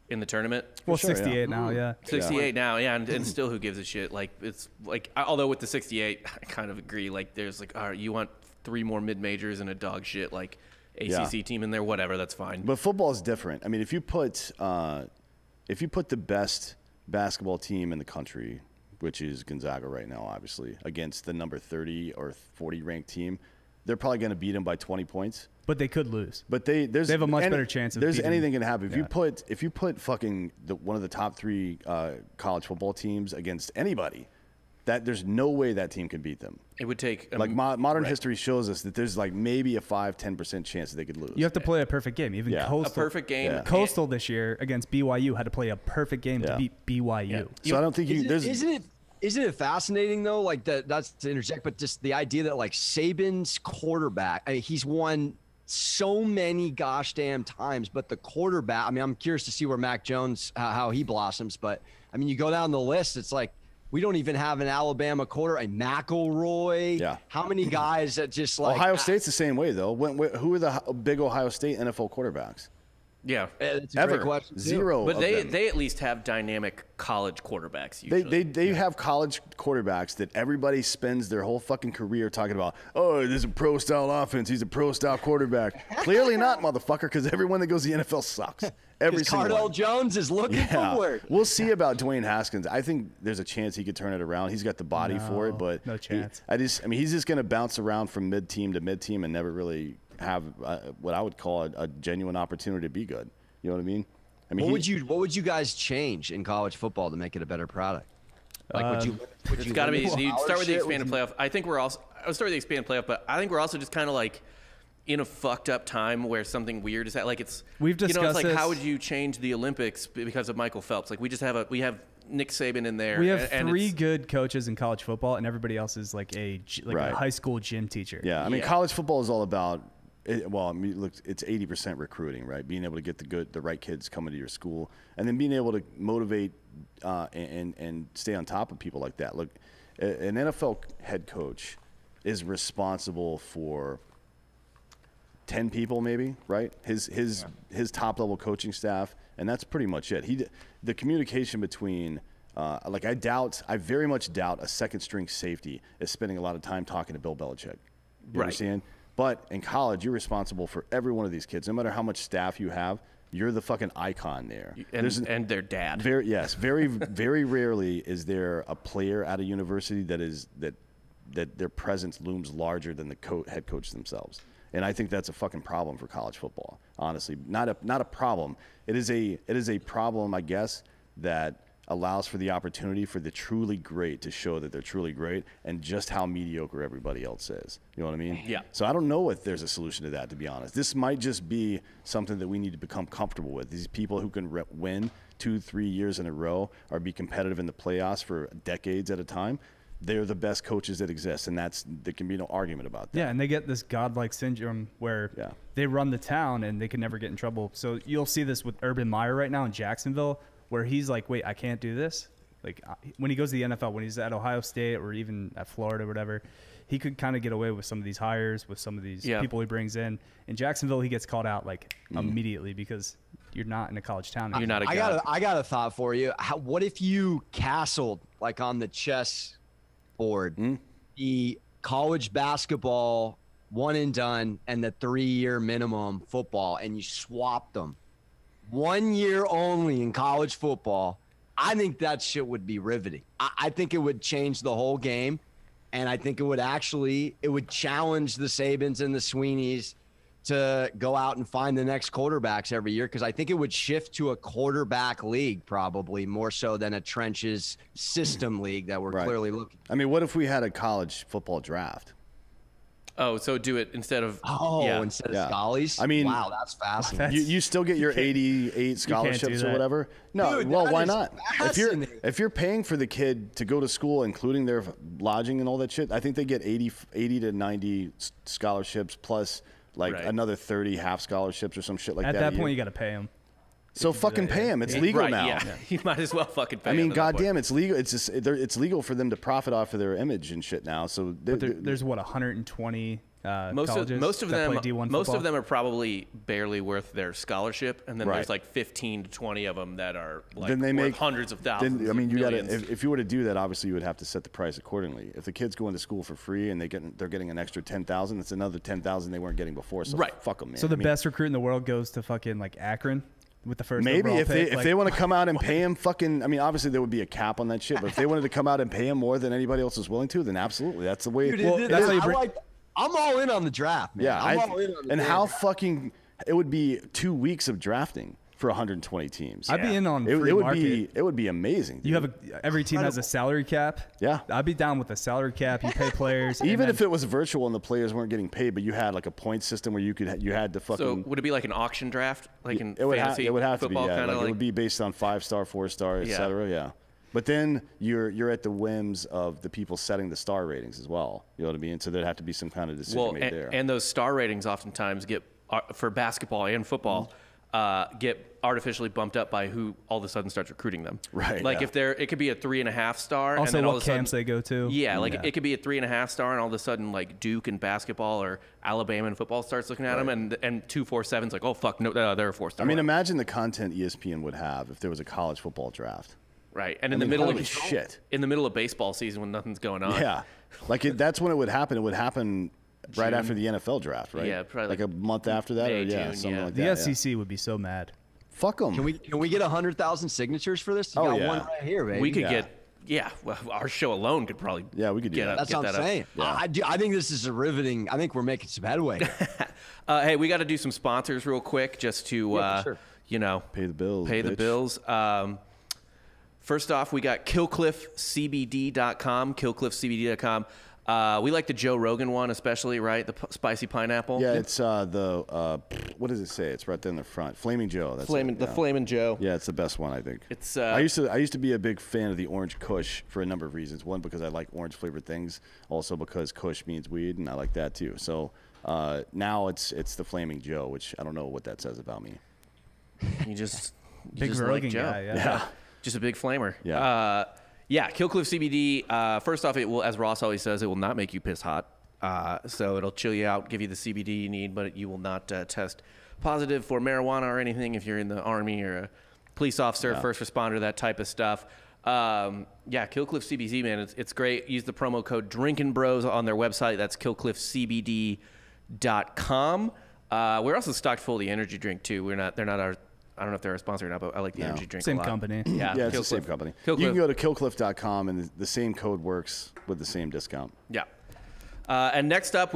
in the tournament. Well, sure, 68 now, yeah. 68 now, yeah, and still, who gives a shit? Like, it's like, although with the 68, I kind of agree. Like, there's like, all right, you want 3 more mid majors and a dog shit like ACC team in there, whatever, that's fine. But football is different. I mean, if you put the best basketball team in the country, which is Gonzaga right now, obviously, against the number 30 or 40 ranked team, they're probably going to beat them by 20 points. But they could lose. But they have a much better chance of there's beating- anything can happen. Yeah. If you put fucking one of the top 3 college football teams against anybody, that there's no way that team can beat them. It would take Modern history shows us that there's like maybe a 5-10% chance that they could lose. You have to play a perfect game. Even Coastal, a perfect game. Yeah. Coastal this year against BYU had to play a perfect game to beat BYU. So I don't think Isn't it fascinating though? Like that's to interject, but just the idea that like Saban's quarterback, I mean, he's won so many gosh damn times, but the quarterback, I mean, I'm curious to see where Mac Jones, how he blossoms, but I mean, you go down the list, it's like, we don't even have an Alabama a McElroy. Yeah. How many guys that just like Ohio State's the same way though. Who are the big Ohio State NFL quarterbacks? Yeah. That's a great question. too. Zero. But of them. they at least have dynamic college quarterbacks usually. They have college quarterbacks that everybody spends their whole fucking career talking about. Oh, there's a pro style offense. He's a pro style quarterback. Clearly not, motherfucker, because everyone that goes to the NFL sucks. Every single Cardell one. Jones is looking for work. We'll see about Dwayne Haskins. I think there's a chance he could turn it around. He's got the body for it, but no chance. he's just going to bounce around from mid team to mid team and never really have what I would call a genuine opportunity to be good. You know what I mean? I mean, What would you guys change in college football to make it a better product? Like, would It's you got to be. limit You start with the scholarship? expanded playoff. I think we're also. I would start with the expanded playoff, but I think we're also just kind of like in a fucked up time where something weird is that like it's. We've it's discussed like this. how would you change the Olympics because of Michael Phelps? Like we have Nick Saban in there. We have and 3 it's- good coaches in college football, and everybody else is like a Right. high school gym teacher. Yeah, I mean, Yeah. college football is all about Look, it's 80% recruiting, right? Being able to get the right kids coming to your school, and then being able to motivate and stay on top of people like that. Look, an NFL head coach is responsible for 10 people, maybe, right? His top level coaching staff, and that's pretty much it. The communication between I very much doubt a second string safety is spending a lot of time talking to Bill Belichick. You understand? But in college, you're responsible for every one of these kids. No matter how much staff you have, you're the fucking icon there. And their dad. Very, very rarely is there a player at a university that their presence looms larger than the head coach themselves. And I think that's a fucking problem for college football. Honestly, not a problem. It is a problem, I guess, that allows for the opportunity for the truly great to show that they're truly great and just how mediocre everybody else is. You know what I mean? Yeah. So I don't know if there's a solution to that, to be honest. This might just be something that we need to become comfortable with. These people who can win 2-3 years in a row or be competitive in the playoffs for decades at a time, they're the best coaches that exist, and there can be no argument about that. Yeah, and they get this godlike syndrome where they run the town and they can never get in trouble. So you'll see this with Urban Meyer right now in Jacksonville, where he's like, wait, I can't do this? Like, when he goes to the NFL, when he's at Ohio State or even at Florida or whatever, he could kind of get away with some of these hires, with some of these people he brings in. In Jacksonville, he gets called out, like, immediately because you're not in a college town anymore. You're not a god. I got a thought for you. What if you castled, like on the chess board, the college basketball one and done and the 3-year minimum football, and you swapped them? 1 year only in college football. I think that shit would be riveting. I think it would change the whole game, and I think it would challenge the Sabans and the Sweeneys to go out and find the next quarterbacks every year, because I think it would shift to a quarterback league probably more so than a trenches system league that we're clearly looking. I mean, what if we had a college football draft? Oh, so do it instead of instead of Schollies? I mean, wow, that's fascinating. You still get your 88 scholarships or whatever? No, Dude, well, why not? If you're paying for the kid to go to school, including their lodging and all that shit, I think they get 80 to 90 scholarships plus another 30 half scholarships or some shit like that. At that point, you got to pay them. So fucking pay them. It's legal now. Yeah. You might as well fucking pay them. I mean, goddamn, it's legal. It's just it's legal for them to profit off of their image and shit now. So there's 120 colleges most of that them play D1 most football. of them are probably barely worth their scholarship, and then there's like 15 to 20 of them that are like worth hundreds of thousands. I mean, you got to if you were to do that, obviously you would have to set the price accordingly. If the kids go into school for free and they're getting an extra 10,000, it's another 10,000 they weren't getting before. So fuck them, man. So the best recruit in the world goes to fucking like Akron with the first maybe overall if pick, they want to come out and pay him fucking. I mean, obviously there would be a cap on that shit, but if they wanted to come out and pay him more than anybody else is willing to, then absolutely, that's the way. That's how you bring. I'm all in on the draft, man. Yeah, I'm all in on the and draft. how fucking it would be 2 weeks of drafting for 120 teams. I'd be in on it free would market. it would be amazing. Dude. You have every team has a salary cap. Yeah, I'd be down with a salary cap. You pay players, even if it was virtual and the players weren't getting paid, but you had like a point system where you had to fucking. So would it be like an auction draft, like in it would fantasy it would have football, to be, yeah. Like it would be based on 5-star, 4-star, etc. Yeah. But then you're at the whims of the people setting the star ratings as well. You know what I mean? So there'd have to be some kind of decision made there. And those star ratings oftentimes get for basketball and football get artificially bumped up by who all of a sudden starts recruiting them. Right. Like if it could be a 3.5 star. Also, and then what all of a sudden, camps they go to. Yeah, it could be a 3.5 star, and all of a sudden like Duke in basketball or Alabama in football starts looking at them, and 247's like, oh fuck, no, they're a 4-star. I mean, imagine the content ESPN would have if there was a college football draft. Right, and in the middle of shit, in the middle of baseball season when nothing's going on. Yeah, that's when it would happen. It would happen right after the NFL draft, right? Yeah, probably like a month after that, May, or June, something like the that. The SEC would be so mad. Fuck them. Can we get 100,000 signatures for this? You got one right here, baby. We could get. Yeah, well, our show alone could probably. Yeah, we could do that. That's what I'm saying. Yeah. I think this is a riveting. I think we're making some headway. Hey, we got to do some sponsors real quick, just to pay the bills. Pay the bills. First off, we got KillcliffCBD.com. KillcliffCBD.com. We like the Joe Rogan one, especially, right? The spicy pineapple. Yeah, it's what does it say? It's right there in the front. Flaming Joe. That's the Flamin' Joe. Yeah, it's the best one, I think. It's. I used to be a big fan of the Orange Kush for a number of reasons. One, because I like orange flavored things. Also, because Kush means weed, and I like that too. So Now it's the Flaming Joe, which I don't know what that says about me. You just Big like Rogan Joe. guy, yeah. Just a big flamer. Yeah. Kill Cliff CBD. First off, it will, as Ross always says, it will not make you piss hot. So it'll chill you out, give you the CBD you need, but you will not test positive for marijuana or anything if you're in the Army or a police officer, first responder, that type of stuff. Kill Cliff CBD, man, it's great. Use the promo code Drinkin' Bros on their website. That's killcliffcbd.com. We're also stocked full of the energy drink too. They're not our. I don't know if they're a sponsor or not, but I like the energy drink a lot. Same company. Yeah, it's the same company. You can go to killcliff.com, and the same code works with the same discount. Yeah. And next up,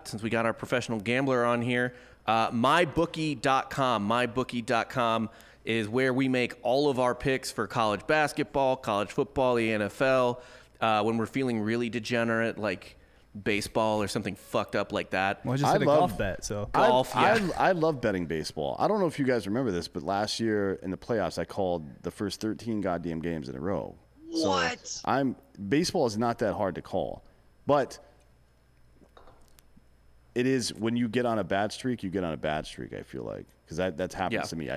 since we got our professional gambler on here, mybookie.com. Mybookie.com is where we make all of our picks for college basketball, college football, the NFL. When we're feeling really degenerate, like baseball or something fucked up like that. Well, I just had a golf bet, so. Golf, I love betting baseball. I don't know if you guys remember this, but last year in the playoffs, I called the first 13 goddamn games in a row. What? So baseball is not that hard to call, but it is when you get on a bad streak, you get on a bad streak. I feel like because that's happens to me.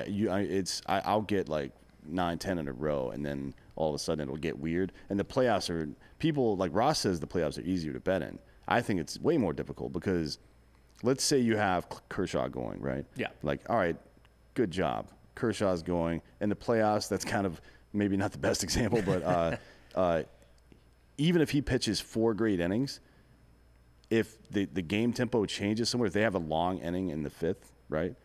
I'll get like 9, 10 in a row, and then all of a sudden it'll get weird. And the playoffs are people like Ross says the playoffs are easier to bet in. I think it's way more difficult because let's say you have Kershaw going, right? Yeah. Like, all right, good job. Kershaw's going. In the playoffs, that's kind of maybe not the best example, but even if he pitches 4 great innings, if the game tempo changes somewhere, if they have a long inning in the 5th, right?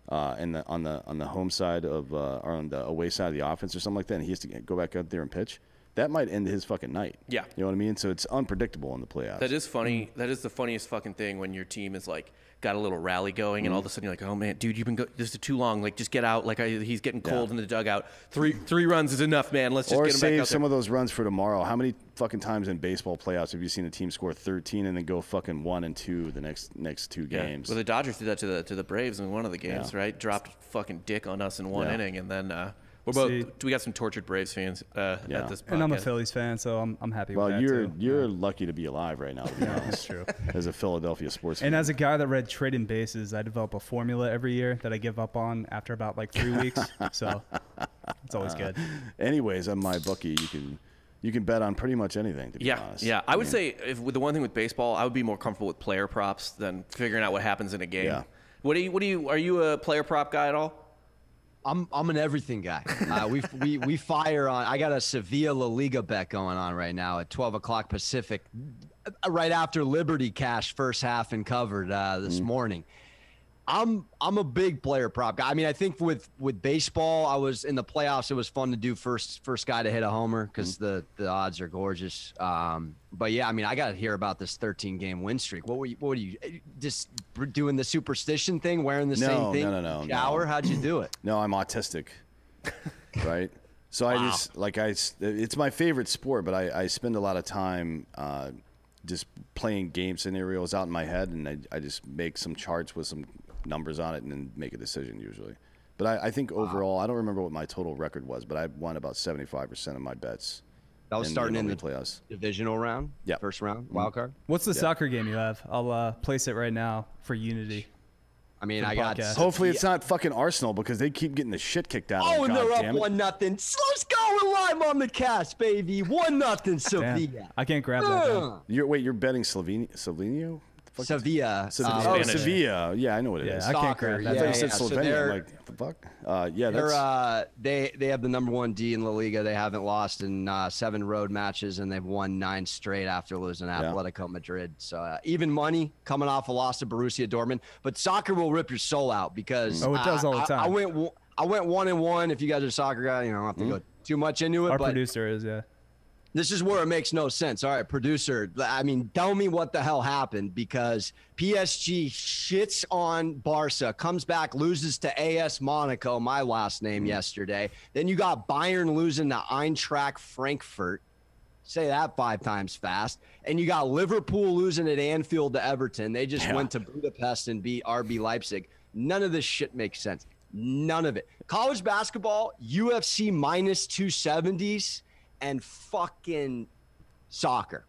On the home side of or on the away side of the offense or something like that, and he has to go back out there and pitch, that might end his fucking night. Yeah. You know what I mean? So it's unpredictable in the playoffs. That is funny. That is the funniest fucking thing when your team is like got a little rally going, and all of a sudden you're like, oh man, dude, this is too long. Like, just get out. Like, he's getting cold in the dugout. Three runs is enough, man. Let's just get him back out there. Or save some of those runs for tomorrow. How many fucking times in baseball playoffs have you seen a team score 13 and then go fucking 1-2 the next 2 games? Well, the Dodgers did that to the Braves in one of the games, right? Dropped fucking dick on us in one inning, and then we got some tortured Braves fans at this podcast. And I'm a Phillies fan, so I'm happy with that too. Well, you're lucky to be alive right now, to be honest. That's true. As a Philadelphia sports fan. And as a guy that read Trading Bases, I develop a formula every year that I give up on after about like 3 weeks. So it's always good. Anyways, on my bookie, you can bet on pretty much anything, to be honest. Yeah. I would say with the one thing with baseball, I would be more comfortable with player props than figuring out what happens in a game. Yeah. Are you a player prop guy at all? I'm an everything guy. We fire on. I got a Sevilla La Liga bet going on right now at 12 o'clock Pacific, right after Liberty cashed first half and covered this morning. I'm a big player prop guy. I mean, I think with baseball, I was in the playoffs. It was fun to do first guy to hit a homer because the odds are gorgeous. But yeah, I mean, I got to hear about this 13-game win streak. What were you just doing the superstition thing, wearing the same thing? No. Shower? How'd you do it? No, I'm autistic, right? So it's my favorite sport, but I spend a lot of time just playing game scenarios out in my head, and I just make some charts with some numbers on it and then make a decision usually. But I think overall, I don't remember what my total record was, but I won about 75% of my bets. That was starting in the playoffs. Divisional round? Yeah. First round, wild card? What's the soccer game you have? I'll place it right now for Unity. I mean, I got. Hopefully, it's not fucking Arsenal because they keep getting the shit kicked out of them. Oh, and they're up 1-0. Let's go! We're live on the cast, baby. 1-0 Sevilla. I can't grab that. You're betting Slovenia? Sevilla. Sevilla. Yeah, I know what it is. I can't grab that. I thought you said Slovenia. I'm like, the fuck? They have the number 1 D in La Liga. They haven't lost in 7 road matches, and they've won 9 straight after losing Atletico Madrid. So even money coming off a loss to Borussia Dortmund. But soccer will rip your soul out because it does all the time. I went 1-1. If you guys are soccer guys, you don't have to go too much into it. Our producer is, This is where it makes no sense. All right, producer, I mean, tell me what the hell happened, because PSG shits on Barca, comes back, loses to AS Monaco, my last name, yesterday. Then you got Bayern losing to Eintracht Frankfurt. Say that 5 times fast. And you got Liverpool losing at Anfield to Everton. They just went to Budapest and beat RB Leipzig. None of this shit makes sense. None of it. College basketball, UFC minus 270s. And fucking soccer.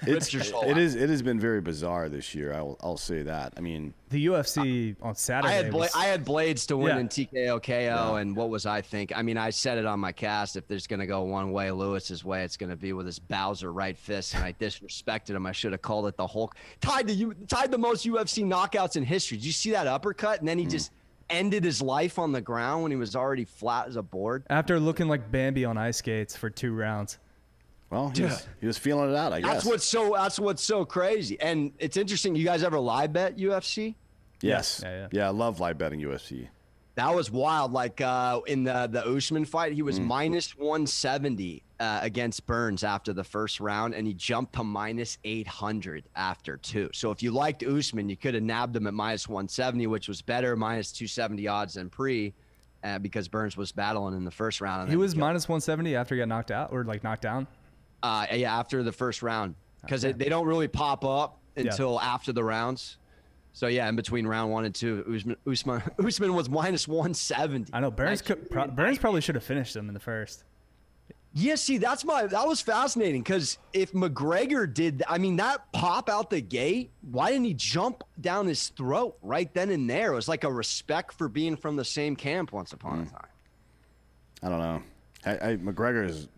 It has been very bizarre this year. I'll say that. I mean, the UFC on Saturday. I had Blades to win in TKO KO, and what was I think? I mean, I said it on my cast. If there's gonna go one way, Lewis's way, it's gonna be with his Bowser right fist, and I disrespected him. I should have called it the Hulk. Tied the most UFC knockouts in history. Did you see that uppercut? And then he just ended his life on the ground when he was already flat as a board. After looking like Bambi on ice skates for 2 rounds. Well, he was feeling it out, I guess. That's what's so crazy. And it's interesting. You guys ever live bet UFC? Yes. Yeah, I love live betting UFC. That was wild. Like in the Usman fight, he was minus 170 against Burns after the first round, and he jumped to minus 800 after 2. So if you liked Usman, you could have nabbed him at minus 170, which was better, minus 270 odds than pre, because Burns was battling in the first round. And he was minus 170 after he got knocked out or like knocked down? Yeah, after the first round, because they don't really pop up until after the rounds. So yeah, in between round 1 and 2, Usman was minus 170. I know Burns probably should have finished him in the first. Yeah, see, that was fascinating, because if McGregor did, I mean, that pop out the gate, why didn't he jump down his throat right then and there? It was like a respect for being from the same camp once upon a time. I don't know. McGregor is.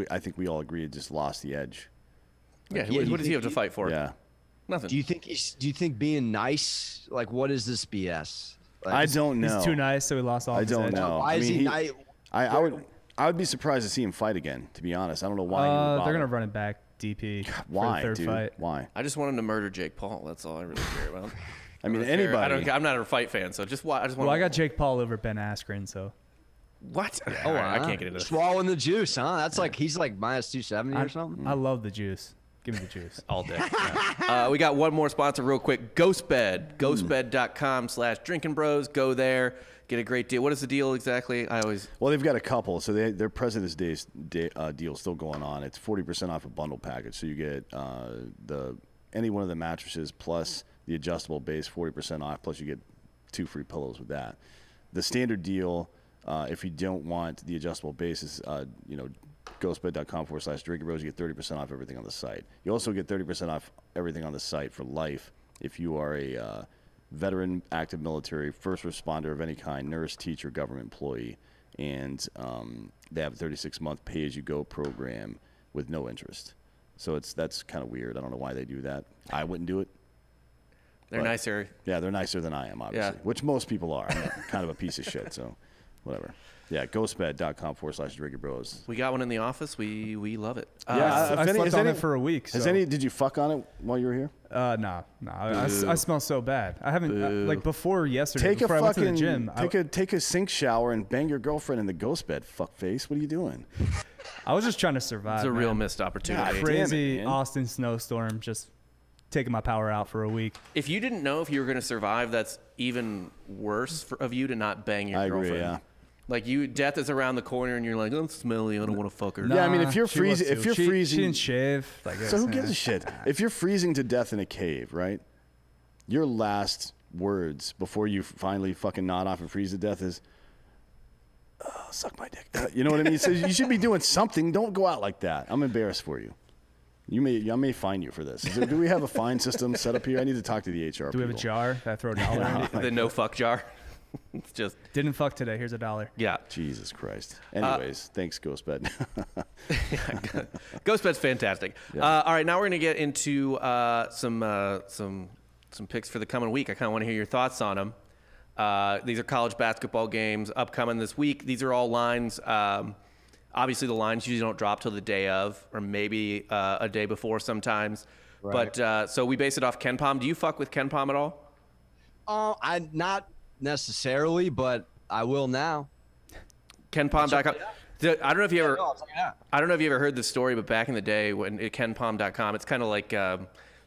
I think we all agree it just lost the edge. Yeah, what does he have to fight for? Yeah, nothing. Do you think being nice, like, what is this BS? Like, I don't know. He's too nice, so he lost all. I don't know. Why is he nice? I would be surprised to see him fight again. To be honest, I don't know why. They're gonna run it back DP. Why, for the third fight. Why? I just want him to murder Jake Paul. That's all I really care about. I mean, anybody. I'm not a fight fan, so just why? I got Jake Paul over Ben Askren, so. What? I can't get into this. Swallowing the juice, huh? That's like he's like minus 270 or something. I love the juice. Give me the juice. All day. Yeah. We got one more sponsor real quick. Ghostbed. Ghostbed.com/drinkingbros. Go there. Get a great deal. What is the deal exactly? Well, they've got a couple. So their President's Day deal still going on. It's 40% off a bundle package. So you get any one of the mattresses plus the adjustable base, 40% off. Plus you get 2 free pillows with that. The standard deal, if you don't want the adjustable base, is ghostbed.com/drinkingbros. You get 30% off everything on the site. You also get 30% off everything on the site for life if you are a veteran, active military, first responder of any kind, nurse, teacher, government employee, and they have a 36-month pay-as-you-go program with no interest. So that's kind of weird. I don't know why they do that. I wouldn't do it. They're nicer. Yeah, they're nicer than I am, obviously, which most people are. I'm kind of a piece of shit, so whatever. Yeah, ghostbed.com/drinkingbros. We got one in the office. We love it. I slept on it for a week. So. Did you fuck on it while you were here? No. I smell so bad. I haven't like before yesterday. Take before a I went to the fucking gym. take a sink shower and bang your girlfriend in the ghost bed. Fuckface. What are you doing? I was just trying to survive. It's a real missed opportunity. Crazy Austin snowstorm. Just taking my power out for a week. If you didn't know if you were going to survive, that's even worse of you to not bang your girlfriend. I agree. Yeah. Like death is around the corner, and you're like, "I'm smelly. I don't want to fuck her." Yeah, I mean, if you're freezing, she didn't shave. So who gives a shit? If you're freezing to death in a cave, right? Your last words before you finally fucking nod off and freeze to death is, oh, "Suck my dick." You know what I mean? So you should be doing something. Don't go out like that. I'm embarrassed for you. I may fine you for this. Do we have a fine system set up here? I need to talk to the HR. Do we have a jar that I throw $1 in? The no fuck jar. It's just didn't fuck today. Here's $1. Yeah. Jesus Christ. Anyways, thanks, Ghostbed. Ghostbed's fantastic. Yeah. All right, now we're gonna get into some picks for the coming week. I kind of want to hear your thoughts on them. These are college basketball games upcoming this week. These are all lines. Obviously, the lines usually don't drop till the day of, or maybe a day before sometimes. Right. But so we base it off KenPom. Do you fuck with KenPom at all? I'm not necessarily, but I will now. KenPom.com. I don't know if you ever heard this story, but back in the day when at KenPom.com, it's kind of like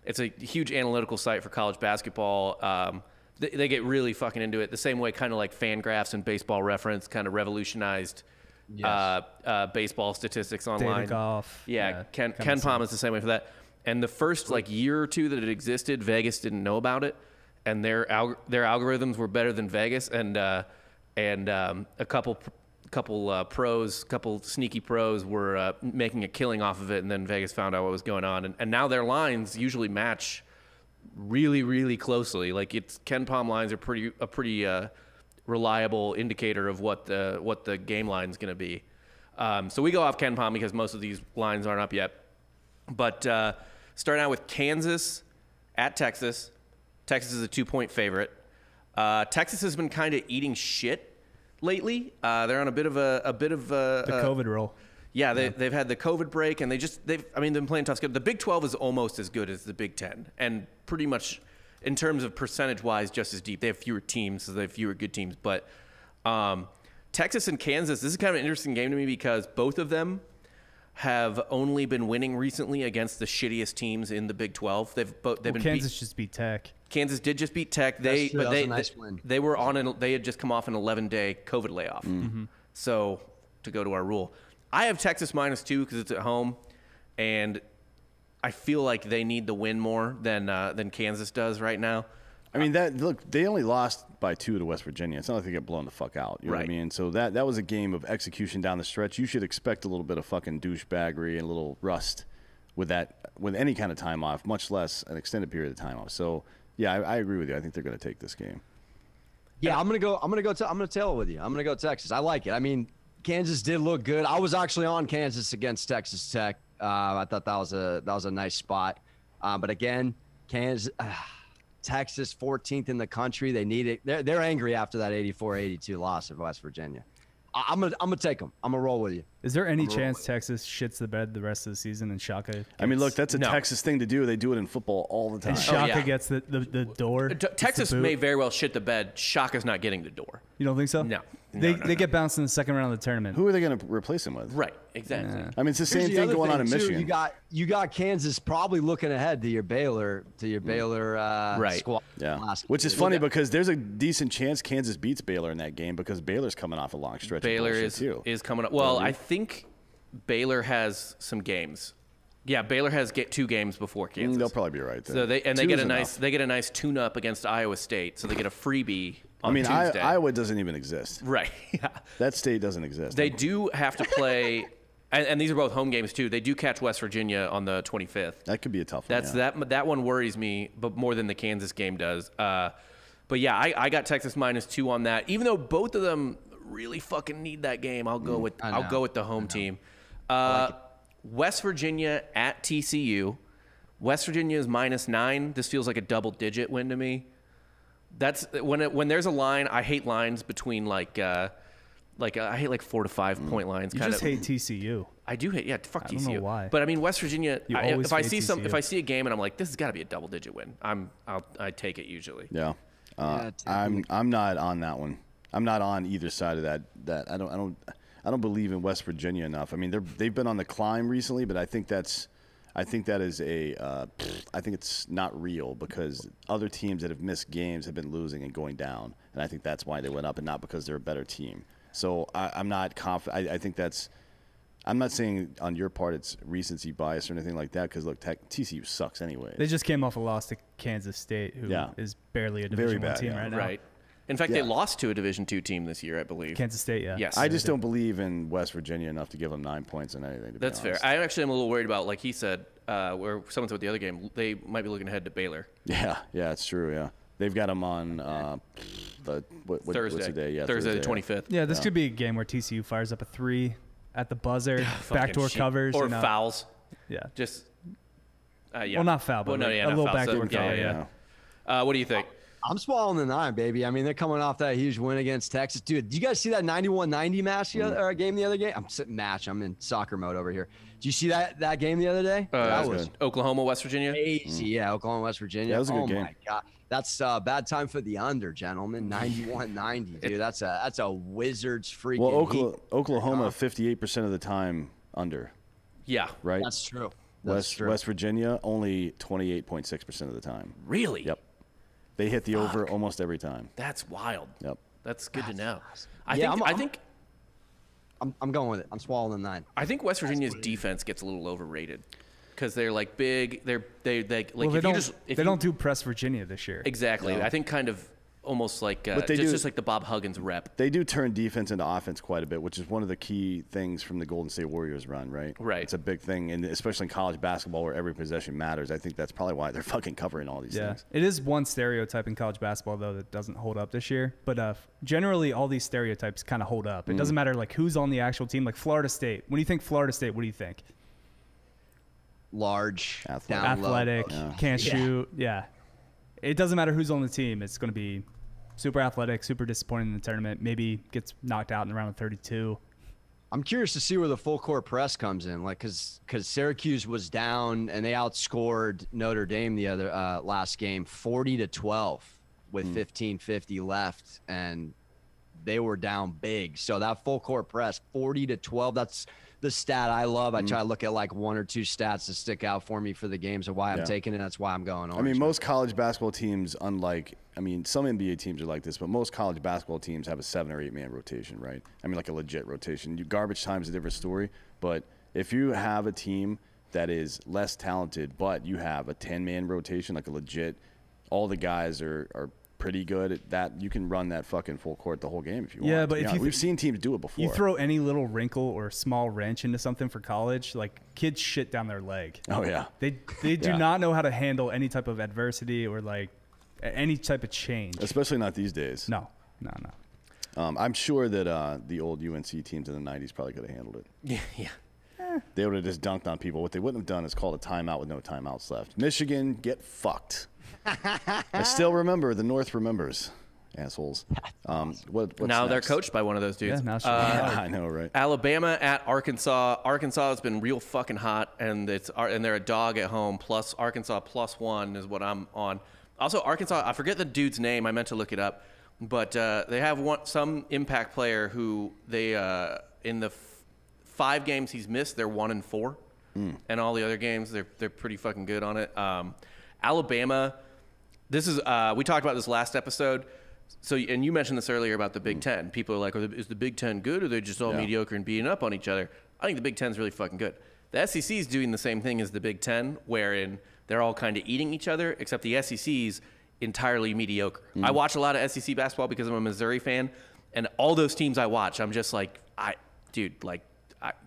it's a huge analytical site for college basketball. They get really fucking into it the same way, kind of like Fangraphs and Baseball Reference kind of revolutionized baseball statistics online. Data golf. Yeah, KenPom is the same way for that. And the first year or two that it existed, Vegas didn't know about it, and their algorithms were better than Vegas, and a couple couple sneaky pros were making a killing off of it, and then Vegas found out what was going on, and now their lines usually match really, really closely. Like Ken Palm lines are a pretty reliable indicator of what the game line is going to be. So we go off Ken Palm because most of these lines aren't up yet. But starting out with Kansas at Texas. Texas is a 2-point favorite. Texas has been kind of eating shit lately. They're on a bit of the COVID roll. Yeah, they've had the COVID break, and they've been playing tough schedule. The Big 12 is almost as good as the Big 10, and pretty much in terms of percentage-wise, just as deep. They have fewer teams, so they have fewer good teams. But Texas and Kansas, this is kind of an interesting game to me because both of them have only been winning recently against the shittiest teams in the Big 12. Kansas just beat Tech. Kansas did just beat Tech. They had just come off an 11-day COVID layoff. Mm-hmm. So to go to our rule, I have Texas -2 because it's at home, and I feel like they need the win more than Kansas does right now. I mean, they only lost by 2 to West Virginia. It's not like they get blown the fuck out. You know what I mean? So that was a game of execution down the stretch. You should expect a little bit of fucking douchebaggery and a little rust with any kind of time off, much less an extended period of time off. So yeah, I agree with you. I think they're going to take this game. Yeah, I'm gonna tail it with you. I'm gonna go Texas. I like it. I mean, Kansas did look good. I was actually on Kansas against Texas Tech. I thought that was a nice spot. But again, Texas 14th in the country. They need it. They're angry after that 84-82 loss of West Virginia. I'm gonna take them. I'm gonna roll with you. Is there any chance Texas shits the bed the rest of the season and Shaka? I mean, look, that's a Texas thing to do. They do it in football all the time. And Shaka gets the door. Texas may very well shit the bed. Shaka's not getting the door. You don't think so? No. They get bounced in the second round of the tournament. Who are they going to replace him with? Right. Exactly. Yeah. I mean, it's the same thing going on in Michigan. You got Kansas probably looking ahead to your Baylor squad. Yeah. Which is funny because there's a decent chance Kansas beats Baylor in that game because Baylor's coming off a long stretch. Baylor of too. is coming up. Well, I think Baylor has some games. Yeah, Baylor has 2 games before Kansas. They'll probably be right there. So they get a nice tune-up against Iowa State. So they get a freebie on Tuesday. Iowa doesn't even exist. Right. Yeah. That state doesn't exist. They do have to play, and these are both home games too. They do catch West Virginia on the 25th. That could be a tough one. That one worries me, but more than the Kansas game does. But yeah, I got Texas -2 on that. Even though both of them really fucking need that game, I'll go with the home team. West Virginia at TCU. West Virginia is -9. This feels like a double-digit win to me. That's when there's a line. I hate lines between I hate 4 to 5 point lines. You just hate TCU. I do hate. Yeah, fuck TCU. I don't know why. But I mean, West Virginia. If I see a game and I'm like, this has got to be a double-digit win, I take it usually. Yeah. I'm not on that one. I'm not on either side of that. I don't believe in West Virginia enough. I mean, they've been on the climb recently, but I think it's not real because other teams that have missed games have been losing and going down, and I think that's why they went up and not because they're a better team. So I'm not confident. I think that's. I'm not saying on your part it's recency bias or anything like that because look, TCU sucks anyway. They just came off a loss to Kansas State, who is barely a Division I team right now. Right. In fact, they lost to a Division II team this year, I believe. Kansas State, yeah. Yes. I just don't believe in West Virginia enough to give them 9 points in anything. That's fair. I actually am a little worried about, like he said, where someone said the other game, they might be looking ahead to Baylor. Yeah, it's true. Yeah, they've got them on Thursday. What's the day? Yeah, Thursday the 25th. Yeah, this could be a game where TCU fires up a 3 at the buzzer, backdoor covers, or fouls. Yeah, just Well, not foul, but a little backdoor cover. Yeah. What do you think? I'm swallowing the 9, baby. I mean, they're coming off that huge win against Texas. Dude, did you guys see that 91-90 game the other game? I'm in soccer mode over here. Did you see that game the other day? That was Oklahoma, West Virginia. Crazy, yeah, Oklahoma, West Virginia. That was a good game. Oh my God, that's a bad time for the under, gentlemen. 91-90, dude. That's a Wizards freaking. Well, Oklahoma 58% of the time under. Yeah, right. That's true. West Virginia only 28.6% of the time. Really? Yep. They hit the over almost every time. That's wild. Yep. That's good to know. I'm going with it. I'm swallowing the 9. I think West Virginia's defense gets a little overrated because they're like big. They don't do press Virginia this year. Exactly. No. I think kind of almost like just like the Bob Huggins rep. They do turn defense into offense quite a bit, which is one of the key things from the Golden State Warriors run, right? Right. It's a big thing, and especially in college basketball where every possession matters. I think that's probably why they're fucking covering all these things. It is one stereotype in college basketball, though, that doesn't hold up this year. But generally, all these stereotypes kind of hold up. It doesn't matter like who's on the actual team. Like Florida State. When you think Florida State, what do you think? Large, athletic, can't shoot. Yeah. It doesn't matter who's on the team. It's going to be super athletic, super disappointing in the tournament. Maybe gets knocked out in the round of 32. I'm curious to see where the full court press comes in, like because Syracuse was down and they outscored Notre Dame the other last game 40-12 with 15:50 left, and they were down big. So that full court press 40-12. That's the stat I love. I try to look at like one or two stats to stick out for me for the games of why I'm taking it. That's why I'm going on. I mean, most college basketball teams, some NBA teams are like this, but most college basketball teams have a 7 or 8 man rotation, right? I mean, like a legit rotation. Garbage time is a different story, but if you have a team that is less talented, but you have a 10-man rotation, like a legit, all the guys are pretty good at that, you can run that fucking full court the whole game if you want. Yeah, but we've seen teams do it before. You throw any little wrinkle or small wrench into something for college, like kids shit down their leg. Oh yeah, they do not know how to handle any type of adversity or like any type of change. Especially not these days. No. I'm sure that the old UNC teams in the '90s probably could have handled it. Yeah. They would have just dunked on people. What they wouldn't have done is called a timeout with no timeouts left. Michigan, get fucked. I still remember. The North remembers, assholes. What's now next? they're coached by one of those dudes. Yeah, I know, right? Alabama at Arkansas. Arkansas has been real fucking hot, and they're a dog at home. Plus Arkansas +1 is what I'm on. Also, Arkansas. I forget the dude's name. I meant to look it up, but they have some impact player who they in the 5 games he's missed, they're 1-4, and all the other games they're pretty fucking good on it. Alabama. This is we talked about this last episode. So, and you mentioned this earlier about the Big Ten. People are like, is the Big Ten good, or are they just all mediocre and beating up on each other? I think the Big Ten's really fucking good. The SEC is doing the same thing as the Big Ten, wherein they're all kind of eating each other, except the SEC's entirely mediocre. I watch a lot of SEC basketball because I'm a Missouri fan, and all those teams I watch, I'm just like,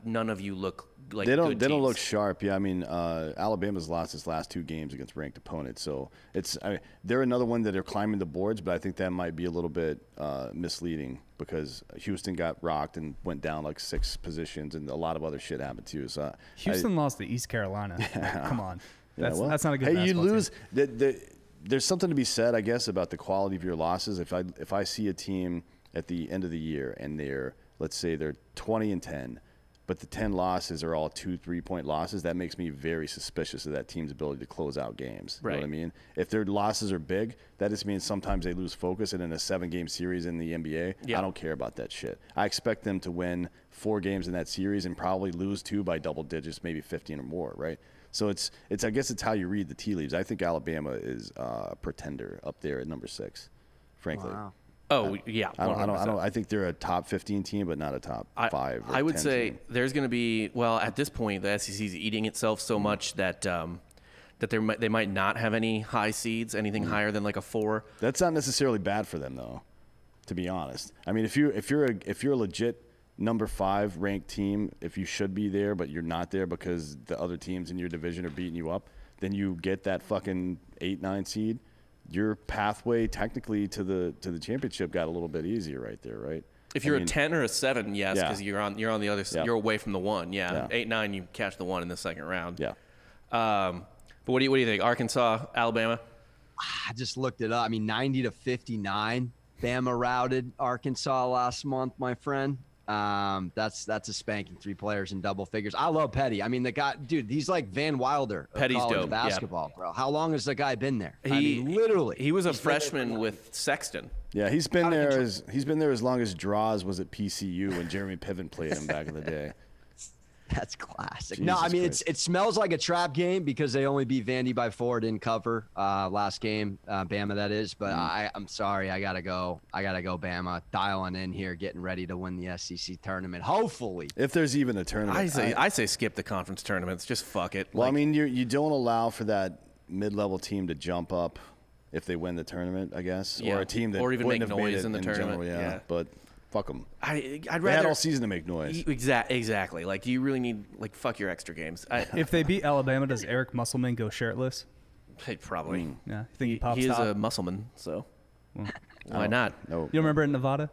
none of you look like they don't. Good they don't teams. look sharp. Yeah, I mean, Alabama's lost its last 2 games against ranked opponents, so they're another one that are climbing the boards. But I think that might be a little bit misleading because Houston got rocked and went down like 6 positions, and a lot of other shit happened too. So Houston lost to East Carolina. Come on, that's not a good. Hey, you basketball lose. team. There's something to be said, I guess, about the quality of your losses. If I see a team at the end of the year and let's say they're 20-10. But the 10 losses are all 2-3 point losses. That makes me very suspicious of that team's ability to close out games. You know what I mean? If their losses are big, that just means sometimes they lose focus. And in a 7-game series in the NBA, I don't care about that shit. I expect them to win 4 games in that series and probably lose 2 by double digits, maybe 15 or more, right? So it's I guess it's how you read the tea leaves. I think Alabama is a pretender up there at number 6, frankly. Wow. Oh, yeah. I think they're a top 15 team, but not a top 5 or I would 10 say team. there's going to be, well, at this point, the SEC's eating itself so much that they might not have any high seeds, anything higher than like a 4. That's not necessarily bad for them, though, to be honest. I mean, if you're a legit number 5 ranked team, if you should be there, but you're not there because the other teams in your division are beating you up, then you get that fucking 8-9 seed. Your pathway technically to the championship got a little bit easier right there, right? If you're a 10 or a 7, yes, because you're on the other side. Yeah. You're away from the 1. Yeah. 8-9, you catch the 1 in the second round. Yeah. But what do you think? Arkansas, Alabama? I just looked it up. I mean, 90-59. Bama routed Arkansas last month, my friend. That's a spanking. 3 players in double figures. I love Petty. I mean, the guy, dude, he's like Van Wilder of Petty's college dope, basketball, bro. How long has the guy been there? Literally. He was a freshman with Sexton. Yeah, he's been there as long as Draws was at PCU when Jeremy Piven played him back in the day. That's classic. Jesus No, I mean, Christ. it smells like a trap game because they only beat Vandy by 4, didn't cover last game, Bama that is. But I'm sorry, I gotta go Bama, dialing in here, getting ready to win the SEC tournament. Hopefully, If there's even a tournament. I say skip the conference tournaments. Just fuck it. Well, I mean, you don't allow for that mid-level team to jump up if they win the tournament, I guess, Yeah. or a team that or even make wouldn't have made noise it in the tournament. general, yeah. But fuck them. I'd They had rather all season to make noise. Exactly. Like, do you really need fuck your extra games? If they beat Alabama, does Eric Musselman go shirtless? Probably. Yeah, I think he pops He is top. a muscleman, so why not? No. You remember in Nevada?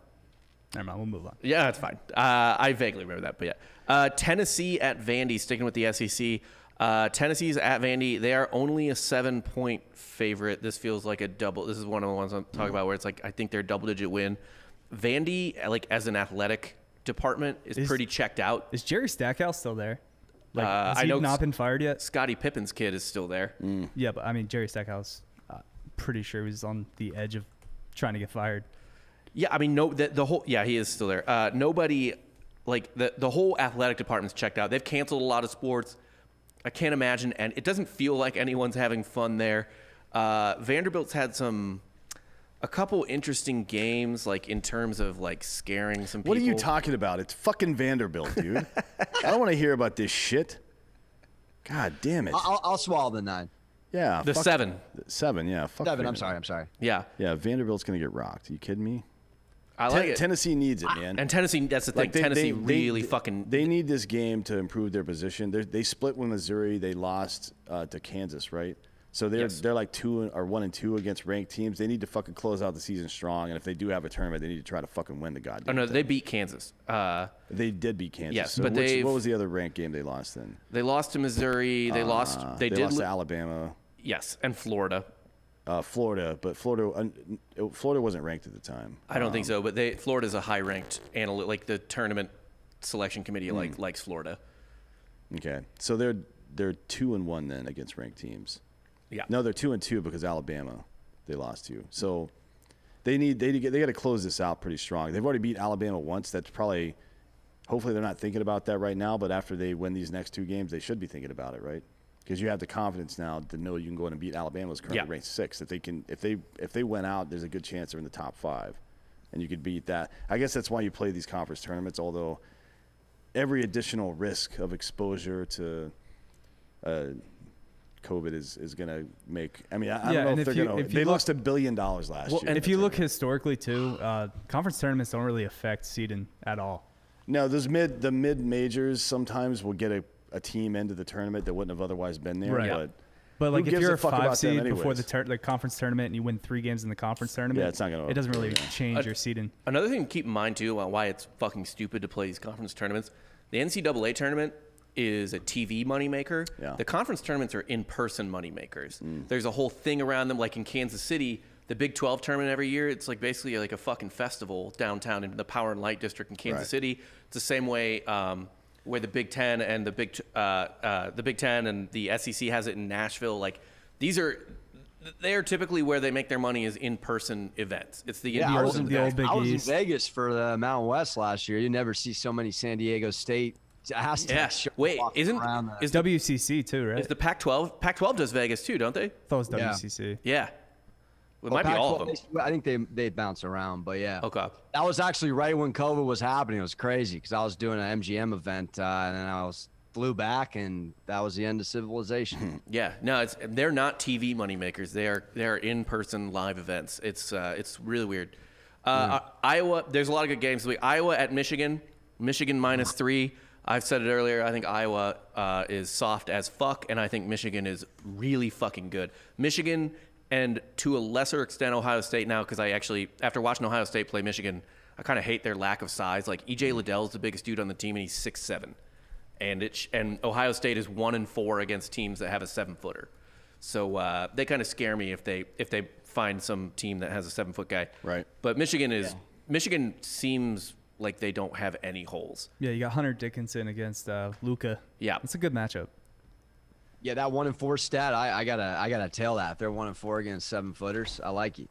Never mind, we'll move on. Yeah, that's fine. I vaguely remember that, but yeah. Tennessee at Vandy, sticking with the SEC. Tennessee's at Vandy. They are only a 7-point favorite. This feels like a double. This is one of the ones I'm talking about where it's like I think they're a double-digit win. Vandy, like as an athletic department, is pretty checked out. Is Jerry Stackhouse still there? Like, has I he know not been fired yet? Scottie Pippen's kid is still there. Yeah, but I mean, Jerry Stackhouse, pretty sure he was on the edge of trying to get fired. Yeah, I mean, the whole he is still there. Nobody, like the whole athletic department's checked out. They've canceled a lot of sports. I can't imagine, and it doesn't feel like anyone's having fun there. Vanderbilt's had a couple interesting games, like in terms of like scaring some people. What are you talking about? It's fucking Vanderbilt, dude. I don't want to hear about this shit. God damn it. I'll swallow the 9. Yeah. The 7. 7, yeah. Fuck 7. I'm Vanderbilt. sorry. Yeah. Yeah, Vanderbilt's going to get rocked. Are you kidding me? I like it. Tennessee needs it, man. And Tennessee, that's the thing. Tennessee really fucking. They need this game to improve their position. They split with Missouri. They lost to Kansas, right? So they're like 1-2 against ranked teams. They need to fucking close out the season strong. And if they do have a tournament, they need to try to fucking win the goddamn. Oh no, thing. they beat Kansas. They did beat Kansas. Yes, so but what was the other ranked game they lost then? They lost to Missouri. They lost. They did lost to Alabama. Yes, and Florida. Florida, but Florida wasn't ranked at the time. I don't think so, but Florida's a high-ranked like the tournament selection committee likes Florida. Okay, so they're 2-1 then against ranked teams. Yeah. No, they're 2-2 because Alabama they lost to. So they got to close this out pretty strong. They've already beat Alabama once. That's probably hopefully they're not thinking about that right now. But after they win these next 2 games, they should be thinking about it, right? Because you have the confidence now to know you can go in and beat Alabama, who's currently ranked 6. If they went out, there's a good chance they're in the top 5, and you could beat that. I guess that's why you play these conference tournaments. Although every additional risk of exposure to COVID is going to make. I mean, I don't know if they're going to. They lost $1 billion last year. And if you look historically too, conference tournaments don't really affect seeding at all. No, the mid majors sometimes will get a team into the tournament that wouldn't have otherwise been there. Right. But like if you're a 5 seed before the conference tournament and you win 3 games in the conference tournament, it's not gonna. It doesn't really change your seeding. Another thing to keep in mind too, why it's fucking stupid to play these conference tournaments. The NCAA tournament is a TV moneymaker. Yeah. The conference tournaments are in-person moneymakers. There's a whole thing around them, like in Kansas City, the Big 12 tournament every year. It's like basically like a fucking festival downtown in the Power and Light District in Kansas City. It's the same way. Where the Big Ten and the Big Ten and the SEC has it in Nashville, like they are typically where they make their money is in-person events. It's the I was the old Big I was in East. Vegas for the Mountain West last year. You never see so many San Diego State. Wait, is WCC too, right? Is the Pac-12? Pac-12 does Vegas too, don't they? I thought it was WCC. Yeah. It might be all of them. I think they bounce around, but yeah. Okay. That was actually right when COVID was happening. It was crazy because I was doing an MGM event and then I flew back, and that was the end of civilization. Yeah, no, they're not TV moneymakers. They are in-person live events. It's really weird. Iowa, there's a lot of good games this week. Iowa at Michigan. Michigan -3. I've said it earlier. I think Iowa is soft as fuck, and I think Michigan is really fucking good. Michigan, and to a lesser extent Ohio State now, because I actually, after watching Ohio State play Michigan, I kind of hate their lack of size. Like E.J. Liddell's the biggest dude on the team, and he's 6'7". And Ohio State is 1-4 against teams that have a 7-footer. So they kind of scare me if they find some team that has a 7-foot guy. Right. But Michigan seems like they don't have any holes. Yeah, you got Hunter Dickinson against Luka. Yeah, it's a good matchup. Yeah, that 1-4 stat, I gotta tail that. If they're 1-4 against 7-footers, I like it.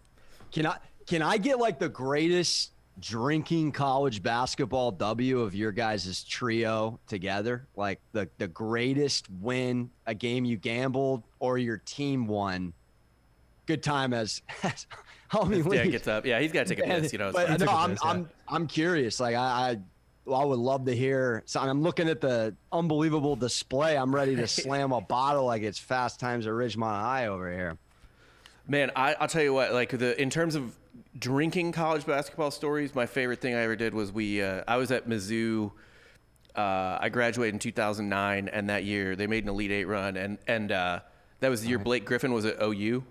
Can I get like the greatest drinking college basketball W of your guys' trio together? Like the greatest win, a game you gambled or your team won. Good time as homie Lee. Yeah, gets up. Yeah, he's got to take a piss. But no, I'm curious. Like I would love to hear. So I'm looking at the unbelievable display. I'm ready to slam a bottle like it's Fast Times at Ridgemont High over here. Man, I'll tell you what. Like in terms of drinking college basketball stories, my favorite thing I ever did was I was at Mizzou. I graduated in 2009, and that year they made an Elite Eight run, and that was the year Blake Griffin was at OU.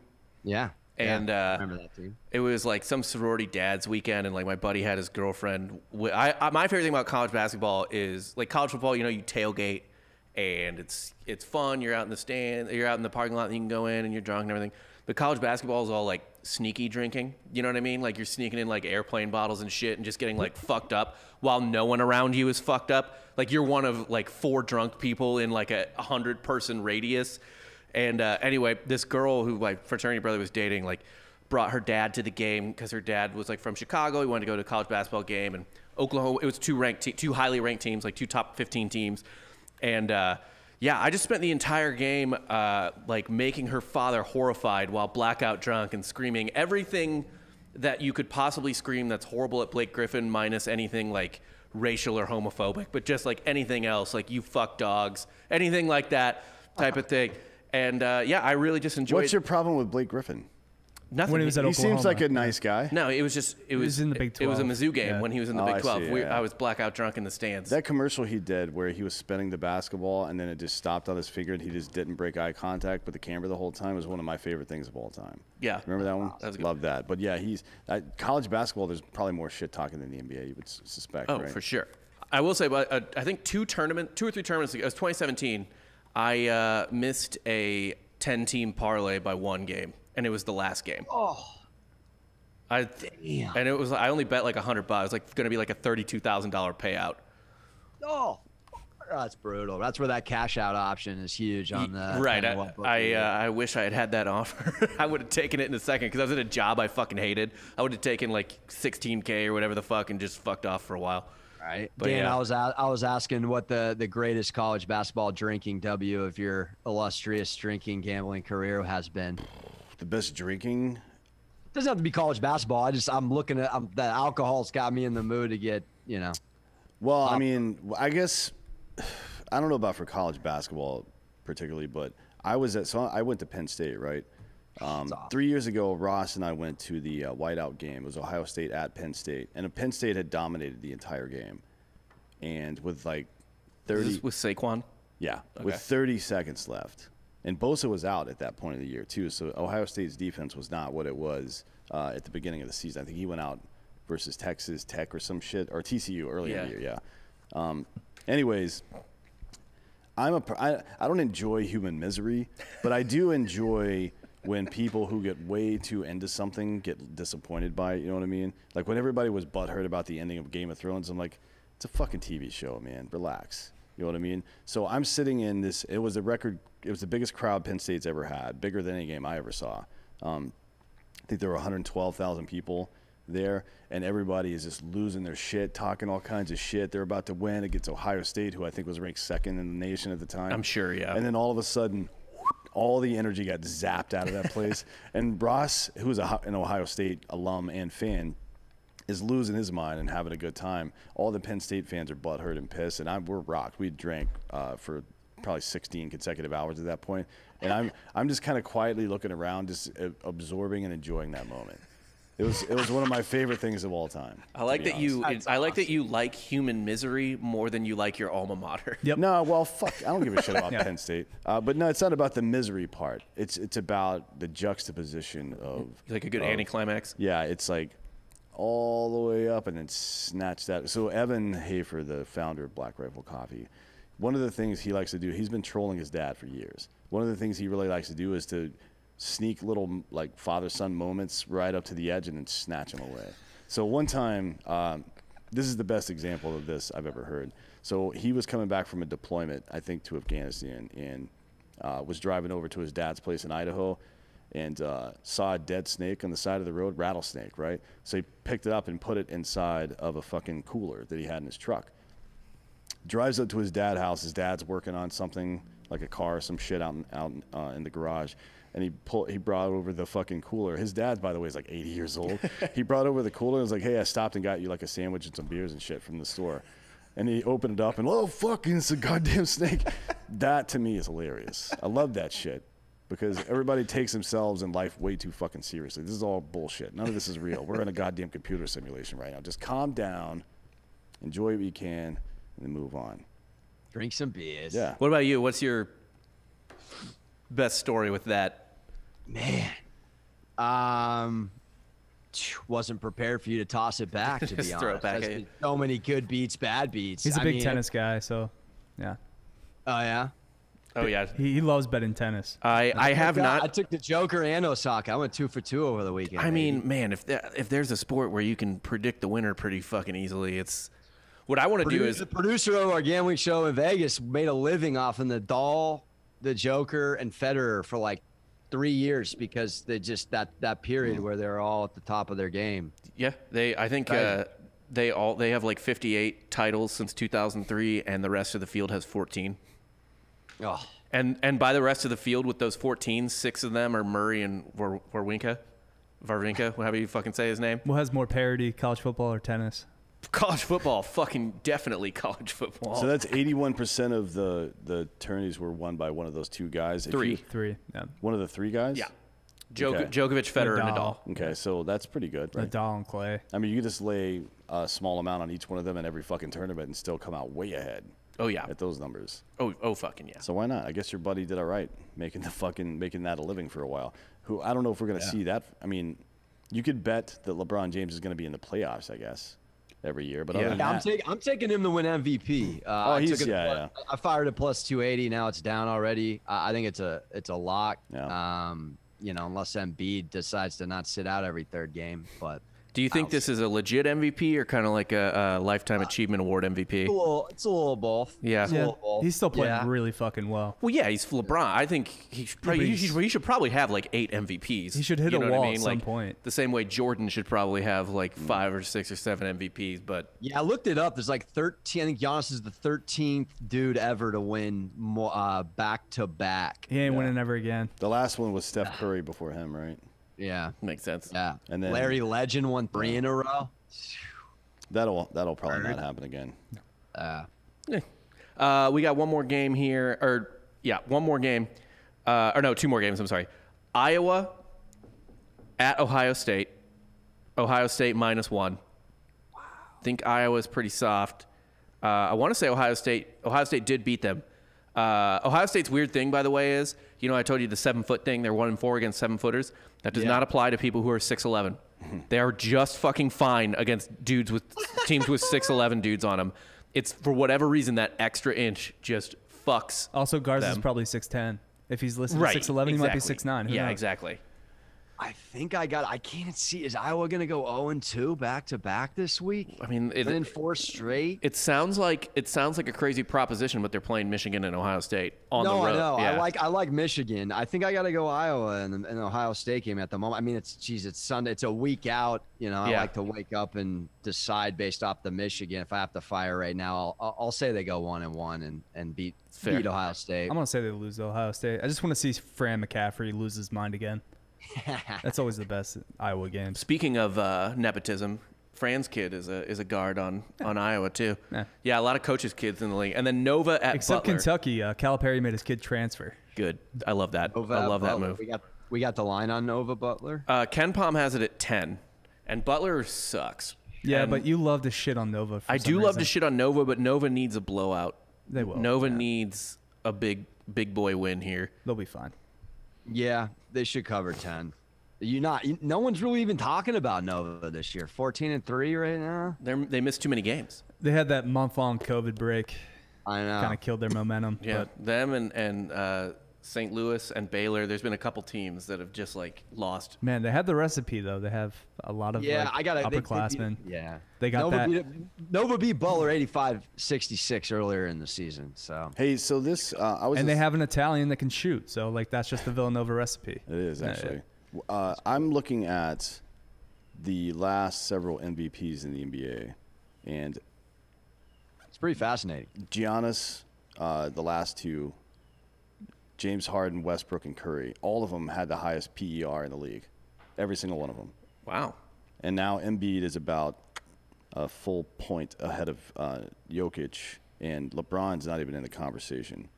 Yeah. And I remember that team. It was like some sorority dad's weekend, and like my buddy had his girlfriend. My favorite thing about college basketball is like college football. You tailgate, and it's fun. You're out in the stand, you're out in the parking lot, and you can go in and you're drunk and everything. But college basketball is all like sneaky drinking. You know what I mean? Like you're sneaking in like airplane bottles and shit, and just getting like fucked up while no one around you is fucked up. Like you're one of like 4 drunk people in like a 100-person radius. And anyway, this girl who my fraternity brother was dating, like, brought her dad to the game because her dad was like from Chicago. He wanted to go to a college basketball game, and Oklahoma. It was two highly ranked teams, like 2 top 15 teams. And yeah, I just spent the entire game like making her father horrified while blackout drunk and screaming everything that you could possibly scream that's horrible at Blake Griffin, minus anything like racial or homophobic, but just like anything else, like you fuck dogs, anything like that type of thing. And yeah, I really just enjoyed. What's your problem with Blake Griffin? Nothing. When he was at He Oklahoma. seems like a nice guy. No, it was in the Big 12. It was a Mizzou game when he was in the Oh, Big I 12. see, yeah. I was blackout drunk in the stands. That commercial he did where he was spinning the basketball and then it just stopped on his finger and he just didn't break eye contact with the camera the whole time was one of my favorite things of all time. Yeah. Remember that one? That was good. Love that. But yeah, college basketball, there's probably more shit talking than the NBA, you would suspect, Oh, right? for sure. I will say, but I think 2 or 3 tournaments ago, it was 2017, I missed a 10-team parlay by 1 game, and it was the last game. Oh. And it was, I only bet like $100. It was like going to be like a $32,000 payout. Oh, that's brutal. That's where that cash out option is huge on the. Right. I wish I had that offer. I would have taken it in a second because I was at a job I fucking hated. I would have taken like $16K or whatever the fuck and just fucked off for a while. Right. But Dan, yeah. I was asking what the greatest college basketball drinking W of your illustrious drinking gambling career has been. The best drinking? Doesn't have to be college basketball. I'm looking at that alcohol's got me in the mood to get, Well, I mean, I guess I don't know about for college basketball particularly, but I went to Penn State, right? 3 years ago, Ross and I went to the whiteout game. It was Ohio State at Penn State, and Penn State had dominated the entire game, and with like 30 Is this with Saquon? Yeah, Okay. with 30 seconds left. And Bosa was out at that point of the year, too. So Ohio State's defense was not what it was at the beginning of the season. I think he went out versus Texas Tech or some shit, or TCU earlier in the year, yeah. Anyways, I don't enjoy human misery, but I do enjoy when people who get way too into something get disappointed by it, you know what I mean? Like when everybody was butthurt about the ending of Game of Thrones, I'm like, it's a fucking TV show, man. Relax. You know what I mean? So I'm sitting in this. It was the biggest crowd Penn State's ever had, bigger than any game I ever saw. I think there were 112,000 people there, and everybody is just losing their shit, talking all kinds of shit. They're about to win against Ohio State, who I think was ranked 2nd in the nation at the time. I'm sure, yeah. And then all of a sudden, all the energy got zapped out of that place. And Ross, who is an Ohio State alum and fan, is losing his mind and having a good time. All the Penn State fans are butthurt and pissed, and we're rocked. We drank for probably 16 consecutive hours at that point, and I'm just kind of quietly looking around, just absorbing and enjoying that moment. It was one of my favorite things of all time. I like that That's you like human misery more than you like your alma mater. Yep. No, well, fuck. I don't give a shit about Penn State. But no, it's not about the misery part. It's about the juxtaposition of Like a good anticlimax. Yeah, it's like all the way up and then snatch that. So Evan Hafer, the founder of Black Rifle Coffee, one of the things he likes to do, he's been trolling his dad for years. One of the things he really likes to do is to sneak little like father-son moments right up to the edge and then snatch them away. So one time, this is the best example of this I've ever heard. So he was coming back from a deployment, I think to Afghanistan, and was driving over to his dad's place in Idaho, and saw a dead snake on the side of the road, rattlesnake, right? So he picked it up and put it inside of a fucking cooler that he had in his truck. Drives up to his dad's house. His dad's working on something like a car or some shit out in the garage. And he brought over the fucking cooler. His dad, by the way, is like 80 years old. He brought over the cooler and was like, hey, I stopped and got you like a sandwich and some beers and shit from the store. And he opened it up and, oh, fucking, it's a goddamn snake. That to me is hilarious. I love that shit. because everybody takes themselves and life way too fucking seriously. This is all bullshit. None of this is real. We're in a goddamn computer simulation right now. Just calm down, enjoy what you can, and then move on. Drink some beers. Yeah. What about you? What's your best story with that? Man. Wasn't prepared for you to toss it back, to be honest. Throw it back at you. So many good beats, bad beats. He's a big tennis guy, so yeah. Oh, yeah? Oh, yeah. He loves betting tennis. I have not. I took the Joker and Osaka. I went 2 for 2 over the weekend. I mean, man, if there's a sport where you can predict the winner pretty fucking easily, it's what I want to do is the producer of our gambling show in Vegas made a living off of Nadal, the Joker, and Federer for like 3 years because they just that period where they're all at the top of their game. Yeah, I think they have like 58 titles since 2003, and the rest of the field has 14. Oh. And by the rest of the field with those 14, 6 of them are Murray and Wawrinka, however you fucking say his name. What has more parity, college football or tennis? College football, fucking definitely college football. So that's 81% of the tourneys were won by one of those two guys. Three. Yeah. One of the three guys? Yeah. Okay. Djokovic, Federer, and Nadal. Okay, so that's pretty good, right? Nadal and Clay. I mean, you could just lay a small amount on each one of them in every fucking tournament and still come out way ahead. Oh yeah. At those numbers. Oh fucking yeah. So why not? I guess your buddy did all right, making that a living for a while. Who I don't know if we're gonna see that. I mean, you could bet that LeBron James is gonna be in the playoffs, I guess, every year. But other than that, I'm taking him to win MVP. I fired at plus 280. Now it's down already. I think it's a lock. Yeah. Unless Embiid decides to not sit out every third game. But do you think this is a legit MVP or kind of like a Lifetime Achievement Award MVP? It's a little both. Yeah. It's a little both. He's still playing really fucking well. Well, yeah, he's LeBron. I think he should probably have like 8 MVPs. He should hit a wall at some point. The same way Jordan should probably have like 5 or 6 or 7 MVPs. But yeah, I looked it up. There's like 13. I think Giannis is the 13th dude ever to win back to back. He ain't winning ever again. The last one was Steph Curry before him, right? Yeah, makes sense. Yeah, and then Larry Legend won 3 in a row. That'll probably not happen again. We got one more game here, one more game, or no, 2 more games. I'm sorry. Iowa at Ohio State. Ohio State -1. Wow. I think Iowa's pretty soft. I want to say Ohio State did beat them. Ohio State's weird thing, by the way, is I told you the 7-foot thing. They're 1-4 against 7-footers. That does not apply to people who are 6'11". They are just fucking fine against teams with 6'11" dudes on them. It's for whatever reason that extra inch just fucks. Also, Garza them. is probably 6'10". If he's listed at 6'11", he might be 6'9". Yeah, exactly. I think I can't see. Is Iowa going to go 0-2 back-to-back this week? I mean, in 4 straight. It sounds like a crazy proposition, but they're playing Michigan and Ohio State on the road. No, yeah. I like Michigan. I think I got to go Iowa in an Ohio State game at the moment. I mean, it's Sunday. It's a week out. I like to wake up and decide based off the Michigan. If I have to fire right now, I'll say they go 1-1 and beat Ohio State. I'm gonna say they lose to Ohio State. I just want to see Fran McCaffrey lose his mind again. That's always the best Iowa games. Speaking of nepotism, Fran's kid is a guard on Iowa too. Yeah, a lot of coaches' kids in the league. And then Nova at Except Butler. Kentucky, Calipari made his kid transfer. Good. I love that. I love that move. We got the line on Nova Butler. Ken Palm has it at 10, and Butler sucks. Yeah, and but you love to shit on Nova. I do love to shit on Nova, but Nova needs a blowout. They will. Nova needs a big boy win here. They'll be fine. Yeah, they should cover 10. No one's really even talking about Nova this year. 14-3 right now. They missed too many games. They had that month-long COVID break. I know. Kind of killed their momentum. Yeah, but them and St. Louis and Baylor. There's been a couple teams that have just lost. Man, they have the recipe though. They have a lot of upperclassmen. They got Nova beat Butler 85-66 earlier in the season. So hey, so this they have an Italian that can shoot. So that's just the Villanova recipe. It is actually. I'm looking at the last several MVPs in the NBA, and it's pretty fascinating. Giannis, the last 2. James Harden, Westbrook, and Curry, all of them had the highest PER in the league. Every single one of them. Wow. And now Embiid is about a full point ahead of Jokic, and LeBron's not even in the conversation.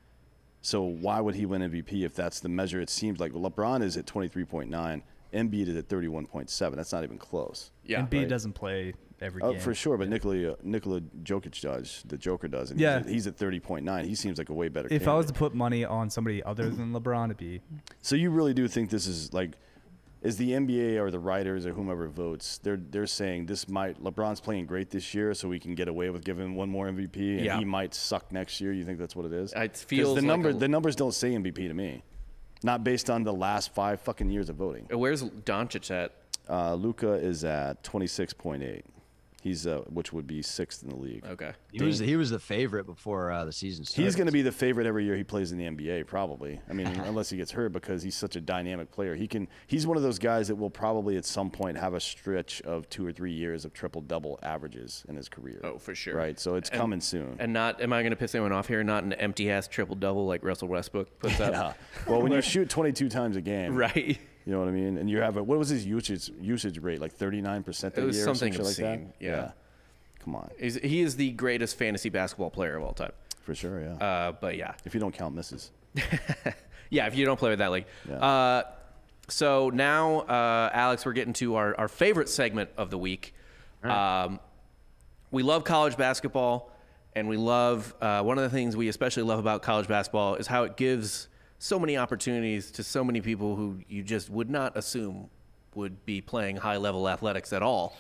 So why would he win MVP if that's the measure? It seems like LeBron is at 23.9, Embiid is at 31.7. That's not even close. Yeah, Embiid doesn't play every game. For sure, but Nikola Jokic does. The Joker does. And he's at 30.9. He seems like a way better candidate. I was to put money on somebody other than LeBron, it'd be. So you really do think this is like, is the NBA or the writers or whomever votes, they're saying LeBron's playing great this year, so we can get away with giving one more MVP, and he might suck next year. You think that's what it is? It feels the numbers don't say MVP to me, not based on the last 5 fucking years of voting. Where's Doncic at? Luka is at 26.8. He's which would be 6th in the league. Okay. He was the favorite before the season started. He's going to be the favorite every year he plays in the NBA, probably. I mean, unless he gets hurt, because he's such a dynamic player. He's one of those guys that will probably at some point have a stretch of 2 or 3 years of triple-double averages in his career. Oh, for sure. Right, so it's coming soon. And not, am I going to piss anyone off here? Not an empty-ass triple-double like Russell Westbrook puts up. Yeah. Well, when you shoot 22 times a game. Right. You know what I mean? And you have what was his usage rate? Like 39% that year? It was something like that? Yeah. Come on. He is the greatest fantasy basketball player of all time. For sure, yeah. But yeah. If you don't count misses. Yeah, if you don't play with that league. Yeah. So now, Alex, we're getting to our favorite segment of the week. Right. We love college basketball, and we love one of the things we especially love about college basketball is how it gives so many opportunities to so many people who you just would not assume would be playing high-level athletics at all.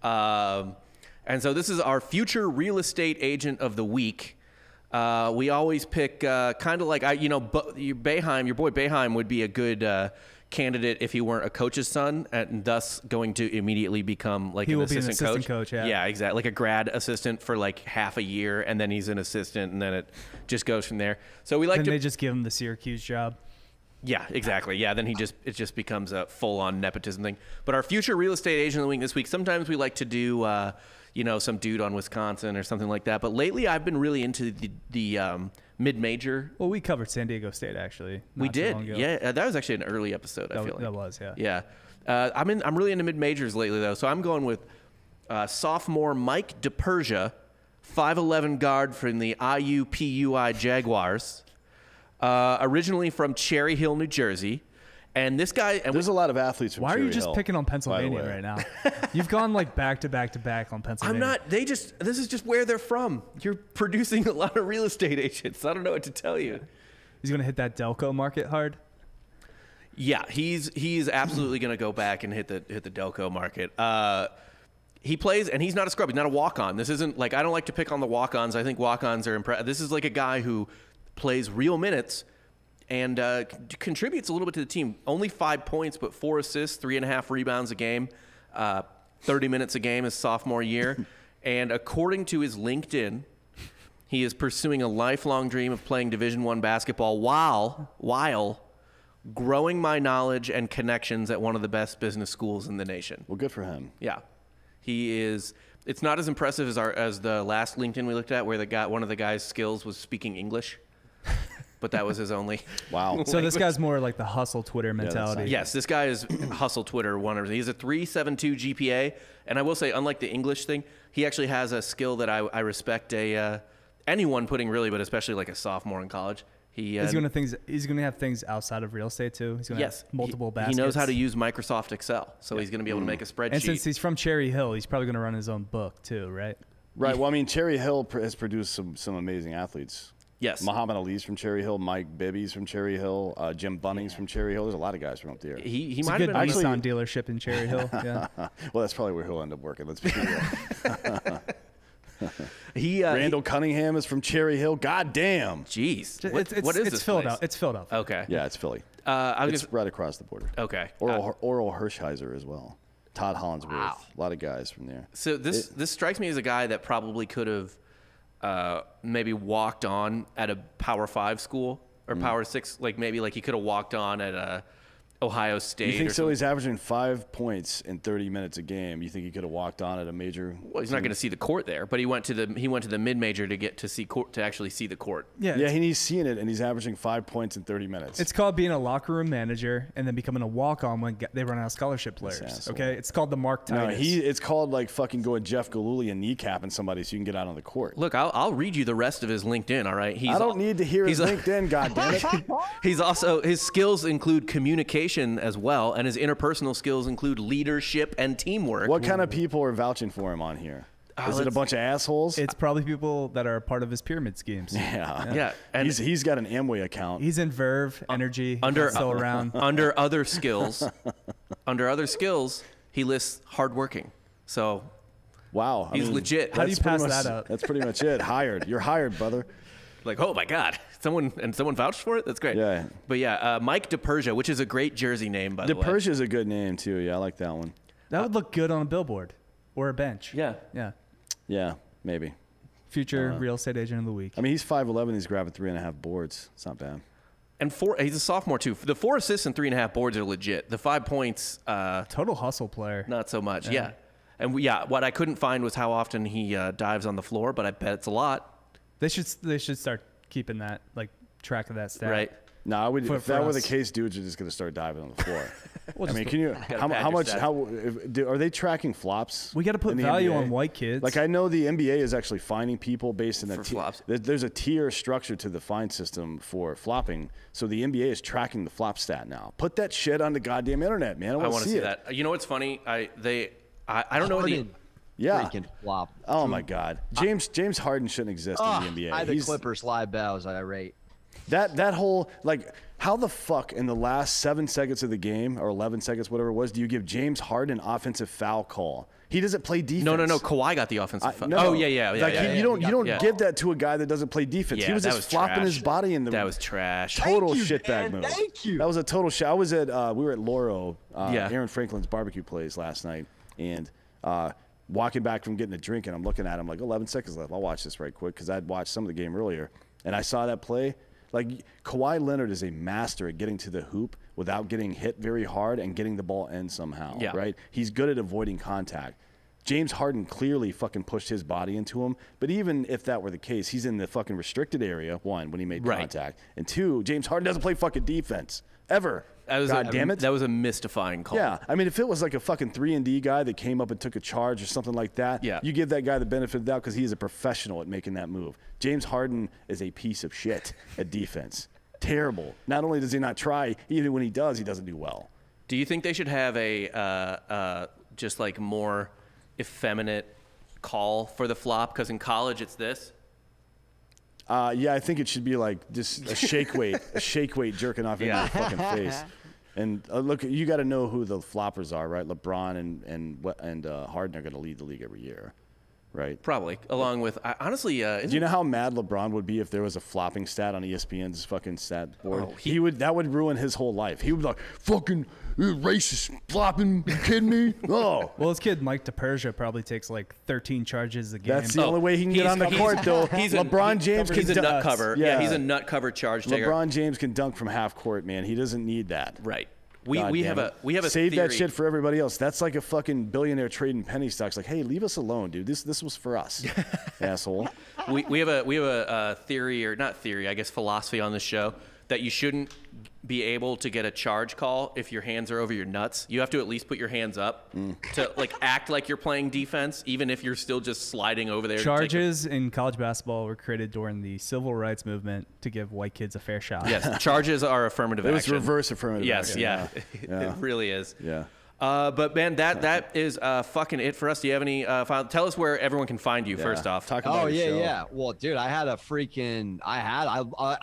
And so this is our future real estate agent of the week. We always pick kind of like, your boy Boeheim would be a good candidate if he weren't a coach's son, and thus going to immediately become like an assistant coach. Yeah, exactly. Like a grad assistant for like half a year, and then he's an assistant, and then it just goes from there. So we like they just give him the Syracuse job. Yeah, exactly. Yeah, then it just becomes a full-on nepotism thing. But our future real estate agent of the week this week, sometimes we like to do some dude on Wisconsin or something like that. But lately, I've been really into the mid-major. Well, we covered San Diego State actually. We did. Yeah, that was actually an early episode. I feel like that was. Yeah. I'm really into mid-majors lately though, so I'm going with sophomore Mike DePersia, 5'11" guard from the IUPUI Jaguars, originally from Cherry Hill, New Jersey. And this guy, and there's a lot of athletes from Why Cherry are you just Hill, picking on Pennsylvania right now? You've gone like back to back to back on Pennsylvania. I'm not. This is just where they're from. You're producing a lot of real estate agents. I don't know what to tell you. He's going to hit that Delco market hard. Yeah, he's absolutely going to go back and hit the Delco market. He plays, and he's not a scrub. He's not a walk-on. This isn't like, I don't like to pick on the walk-ons. I think walk-ons are impressive. This is like a guy who plays real minutes and contributes a little bit to the team. Only 5 points, but 4 assists, 3.5 rebounds a game, 30 minutes a game his sophomore year. And according to his LinkedIn, he is pursuing a lifelong dream of playing Division I basketball while growing my knowledge and connections at one of the best business schools in the nation. Well, good for him. Yeah. He is. It's not as impressive as the last LinkedIn we looked at, where one of the guy's skills was speaking English. But that was his only. Wow. So this guy's more like the hustle Twitter mentality. Yes, this guy is hustle Twitter 100%. He's a 3.72 GPA, and I will say, unlike the English thing, he actually has a skill that I respect anyone putting really, but especially like a sophomore in college. He's going to have things outside of real estate too. He's going to have multiple baskets. He knows how to use Microsoft Excel, so he's going to be able to make a spreadsheet. And since he's from Cherry Hill, he's probably going to run his own book too, right? Right. Well, I mean, Cherry Hill has produced some amazing athletes. Yes. Muhammad Ali's from Cherry Hill. Mike Bibby's from Cherry Hill. Jim Bunning's from Cherry Hill. There's a lot of guys from up there. He might have been a Nissan dealership in Cherry Hill. Yeah. Well, that's probably where he'll end up working. Let's be real. Randall Cunningham is from Cherry Hill. God damn. Jeez. What is this Philadelphia? It's Philadelphia. Okay. Yeah, it's Philly. It's right across the border. Okay. Oral Hershiser as well. Todd Hollandsworth. Wow. A lot of guys from there. So this strikes me as a guy that probably could have maybe walked on at a Power 5 school or Power 6. Like maybe like he could have walked on at Ohio State. You think or so? He's averaging 5 points in 30 minutes a game. You think he could have walked on at a major? Well, he's not going to see the court there, but he went to the mid-major to get to see court, to actually see the court. Yeah, he's seeing it, and he's averaging 5 points in 30 minutes. It's called being a locker room manager and then becoming a walk-on when they run out of scholarship players. Okay, it's called the Mark Titus. No, it's called like fucking going Jeff Galooly and kneecapping somebody so you can get out on the court. Look, I'll read you the rest of his LinkedIn. All right, I don't need to hear his LinkedIn. Goddammit. His skills include communication as well, and his interpersonal skills include leadership and teamwork. What kind of people are vouching for him on here? Is it a bunch of assholes? It's probably people that are part of his pyramid schemes. Yeah. And he's got an Amway account. He's in Verve, Energy, still around. Under other skills, he lists hardworking. So, wow, he's legit. How do you pass that up? That's pretty much it. Hired. You're hired, brother. Like, oh my God, someone vouched for it. That's great. Yeah. But yeah, Mike DePersia, which is a great jersey name, by the way. DePersia is a good name too. Yeah, I like that one. That would look good on a billboard or a bench. Yeah. Yeah, maybe. Future real estate agent of the week. I mean, he's 5'11". He's grabbing 3.5 boards. It's not bad. And he's a sophomore too. The 4 assists and 3.5 boards are legit. The 5 points, total hustle player. Not so much. Yeah. And what I couldn't find was how often he dives on the floor, but I bet it's a lot. They should start keeping that track of that stat. Right. No, if that were the case, dudes are just going to start diving on the floor. I mean, can you? Are they tracking flops? We got to put value on white kids. Like I know the NBA is actually fining people based on that. Flops. There's a tier structure to the fine system for flopping. So the NBA is tracking the flop stat now. Put that shit on the goddamn internet, man. I want to see that. You know what's funny? I don't know the. Yeah. Freaking flop. Oh my God. James Harden shouldn't exist in the NBA. I had the Clippers slide by. I was irate. That whole how the fuck in the last 7 seconds of the game or 11 seconds, whatever it was, do you give James Harden an offensive foul call? He doesn't play defense. No. Kawhi got the offensive foul. No. Oh yeah. You don't give that to a guy that doesn't play defense. Yeah, he was just flopping his body in the. That was trash. Total shitbag move. Thank you. That was a total shit. I was at we were at Loro, Aaron Franklin's barbecue place last night, and walking back from getting a drink, and I'm looking at him like 11 seconds left. I'll watch this right quick because I'd watched some of the game earlier, and I saw that play. Like Kawhi Leonard is a master at getting to the hoop without getting hit very hard and getting the ball in somehow, right? He's good at avoiding contact. James Harden clearly fucking pushed his body into him, but even if that were the case, he's in the fucking restricted area, one, when he made contact, and two, James Harden doesn't play fucking defense, ever. God damn it. That was a mystifying call. Yeah, I mean, if it was like a fucking 3-and-D guy that came up and took a charge or something like that, you give that guy the benefit of the doubt because he is a professional at making that move. James Harden is a piece of shit at defense. Terrible. Not only does he not try, even when he does, he doesn't do well. Do you think they should have a just like more effeminate call for the flop? Because in college it's this. Yeah, I think it should be like just a shake weight jerking off into your fucking face. And look, you got to know who the floppers are, right? LeBron and Harden are going to lead the league every year, right? Probably, along with honestly. Do you know how mad LeBron would be if there was a flopping stat on ESPN's fucking stat board? That would ruin his whole life. He would be like, fucking racist flopping, you kidding me? Oh. Well, his kid Mike DePersia probably takes like 13 charges a game. That's the only way he can get on the court, though. LeBron James he's a nut cover. Yeah, he's a nut cover charge taker. LeBron James can dunk from half court, man. He doesn't need that. Right. We have a save theory. That shit for everybody else. That's like a fucking billionaire trading penny stocks. Like, hey, leave us alone, dude. This was for us, asshole. We have a theory, or not theory, I guess philosophy on this show, that you shouldn't be able to get a charge call if your hands are over your nuts. You have to at least put your hands up to like act like you're playing defense, even if you're still just sliding over there. Charges in college basketball were created during the civil rights movement to give white kids a fair shot. Yes, charges are affirmative action. It was reverse affirmative action. Yes, it really is. Yeah. But man, that is fucking it for us. Do you have any final? Tell us where everyone can find you first off. Talk about your show. Yeah. Well, dude, I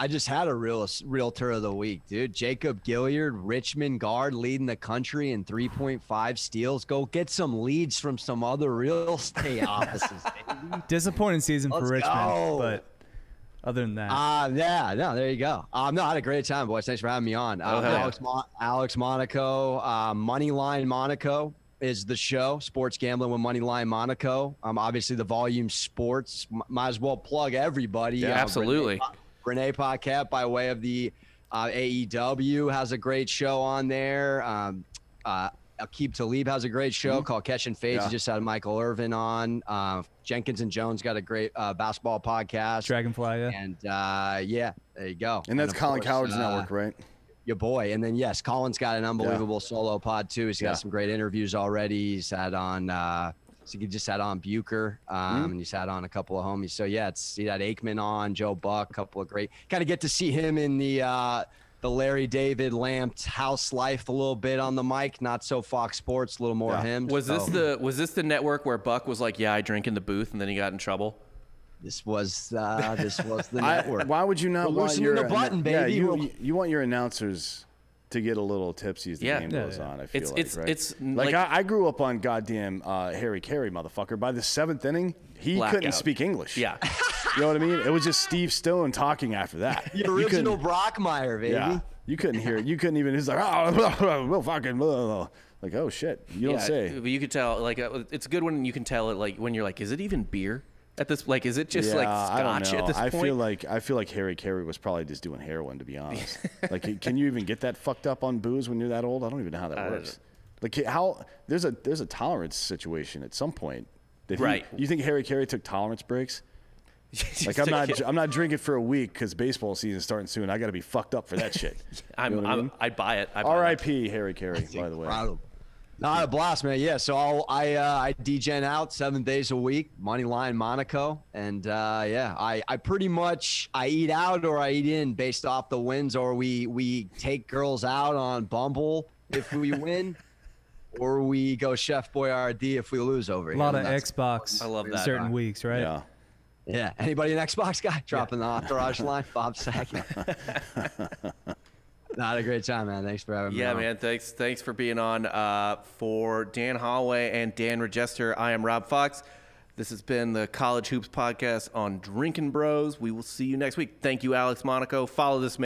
just had a realtor of the week, dude. Jacob Gilliard, Richmond guard, leading the country in 3.5 steals. Go get some leads from some other real estate offices. Baby. Disappointing season for Richmond, but other than that, there you go. No, I had a great time, boys. Thanks for having me on. Alex Monaco, Moneyline Monaco is the show. Sports gambling with Moneyline Monaco. Obviously the Volume Sports. Might as well plug everybody. Yeah, absolutely. Renee Paquette by way of the AEW has a great show on there. Aqib Talib has a great show called Catching Fades. He just had Michael Irvin on. Jenkins and Jones got a great basketball podcast. Dragonfly, yeah. And there you go. And that's Colin Cowherd's network, right? Your boy. And then, yes, Colin's got an unbelievable solo pod, too. He's got some great interviews already. He's had on he just had on Bucher, and he's had on a couple of homies. So, yeah, he had Aikman on, Joe Buck, a couple of great. Kind of get to see him in the Larry David Lamped house life a little bit on the mic, not so Fox Sports, a little more him. Was this the network where Buck was like, "Yeah, I drink in the booth," and then he got in trouble? This was the network. Why would you not want your button, baby? Yeah, you want your announcers to get a little tipsy as the game goes on. I feel right? It's like I grew up on goddamn Harry Carey, motherfucker. By the 7th inning, he couldn't speak English. Yeah. You know what I mean? It was just Steve Stone talking after that. The original Brockmeyer, baby. Yeah. You couldn't hear it. You couldn't even. He's like, oh, fucking, like, oh shit. You don't say. But you could tell. Like, it's good when you can tell it. Like when you're like, is it even beer at this? Like, is it just like scotch at this point? I feel like Harry Carey was probably just doing heroin, to be honest. Like, can you even get that fucked up on booze when you're that old? I don't even know how that works. Like, how there's a tolerance situation at some point. You think Harry Carey took tolerance breaks? Like I'm not drinking for a week because baseball season's starting soon. I got to be fucked up for that shit. I buy it. R.I.P. Harry Carey, by the way. Not a blast, man. Yeah, so I degen out 7 days a week, money line Monaco, and I pretty much I eat out or I eat in based off the wins, or we take girls out on Bumble if we win, or we go Chef Boyardee if we lose over here. A lot of Xbox. I love that. Certain weeks, right? Yeah. Yeah. Anybody an Xbox guy? Dropping the entourage line. Bob Saget. Not a great time, man. Thanks for having me. Yeah, man. Thanks for being on. For Dan Holloway and Dan Regester, I am Rob Fox. This has been the College Hoops Podcast on Drinking Bros. We will see you next week. Thank you, Alex Monaco. Follow this man.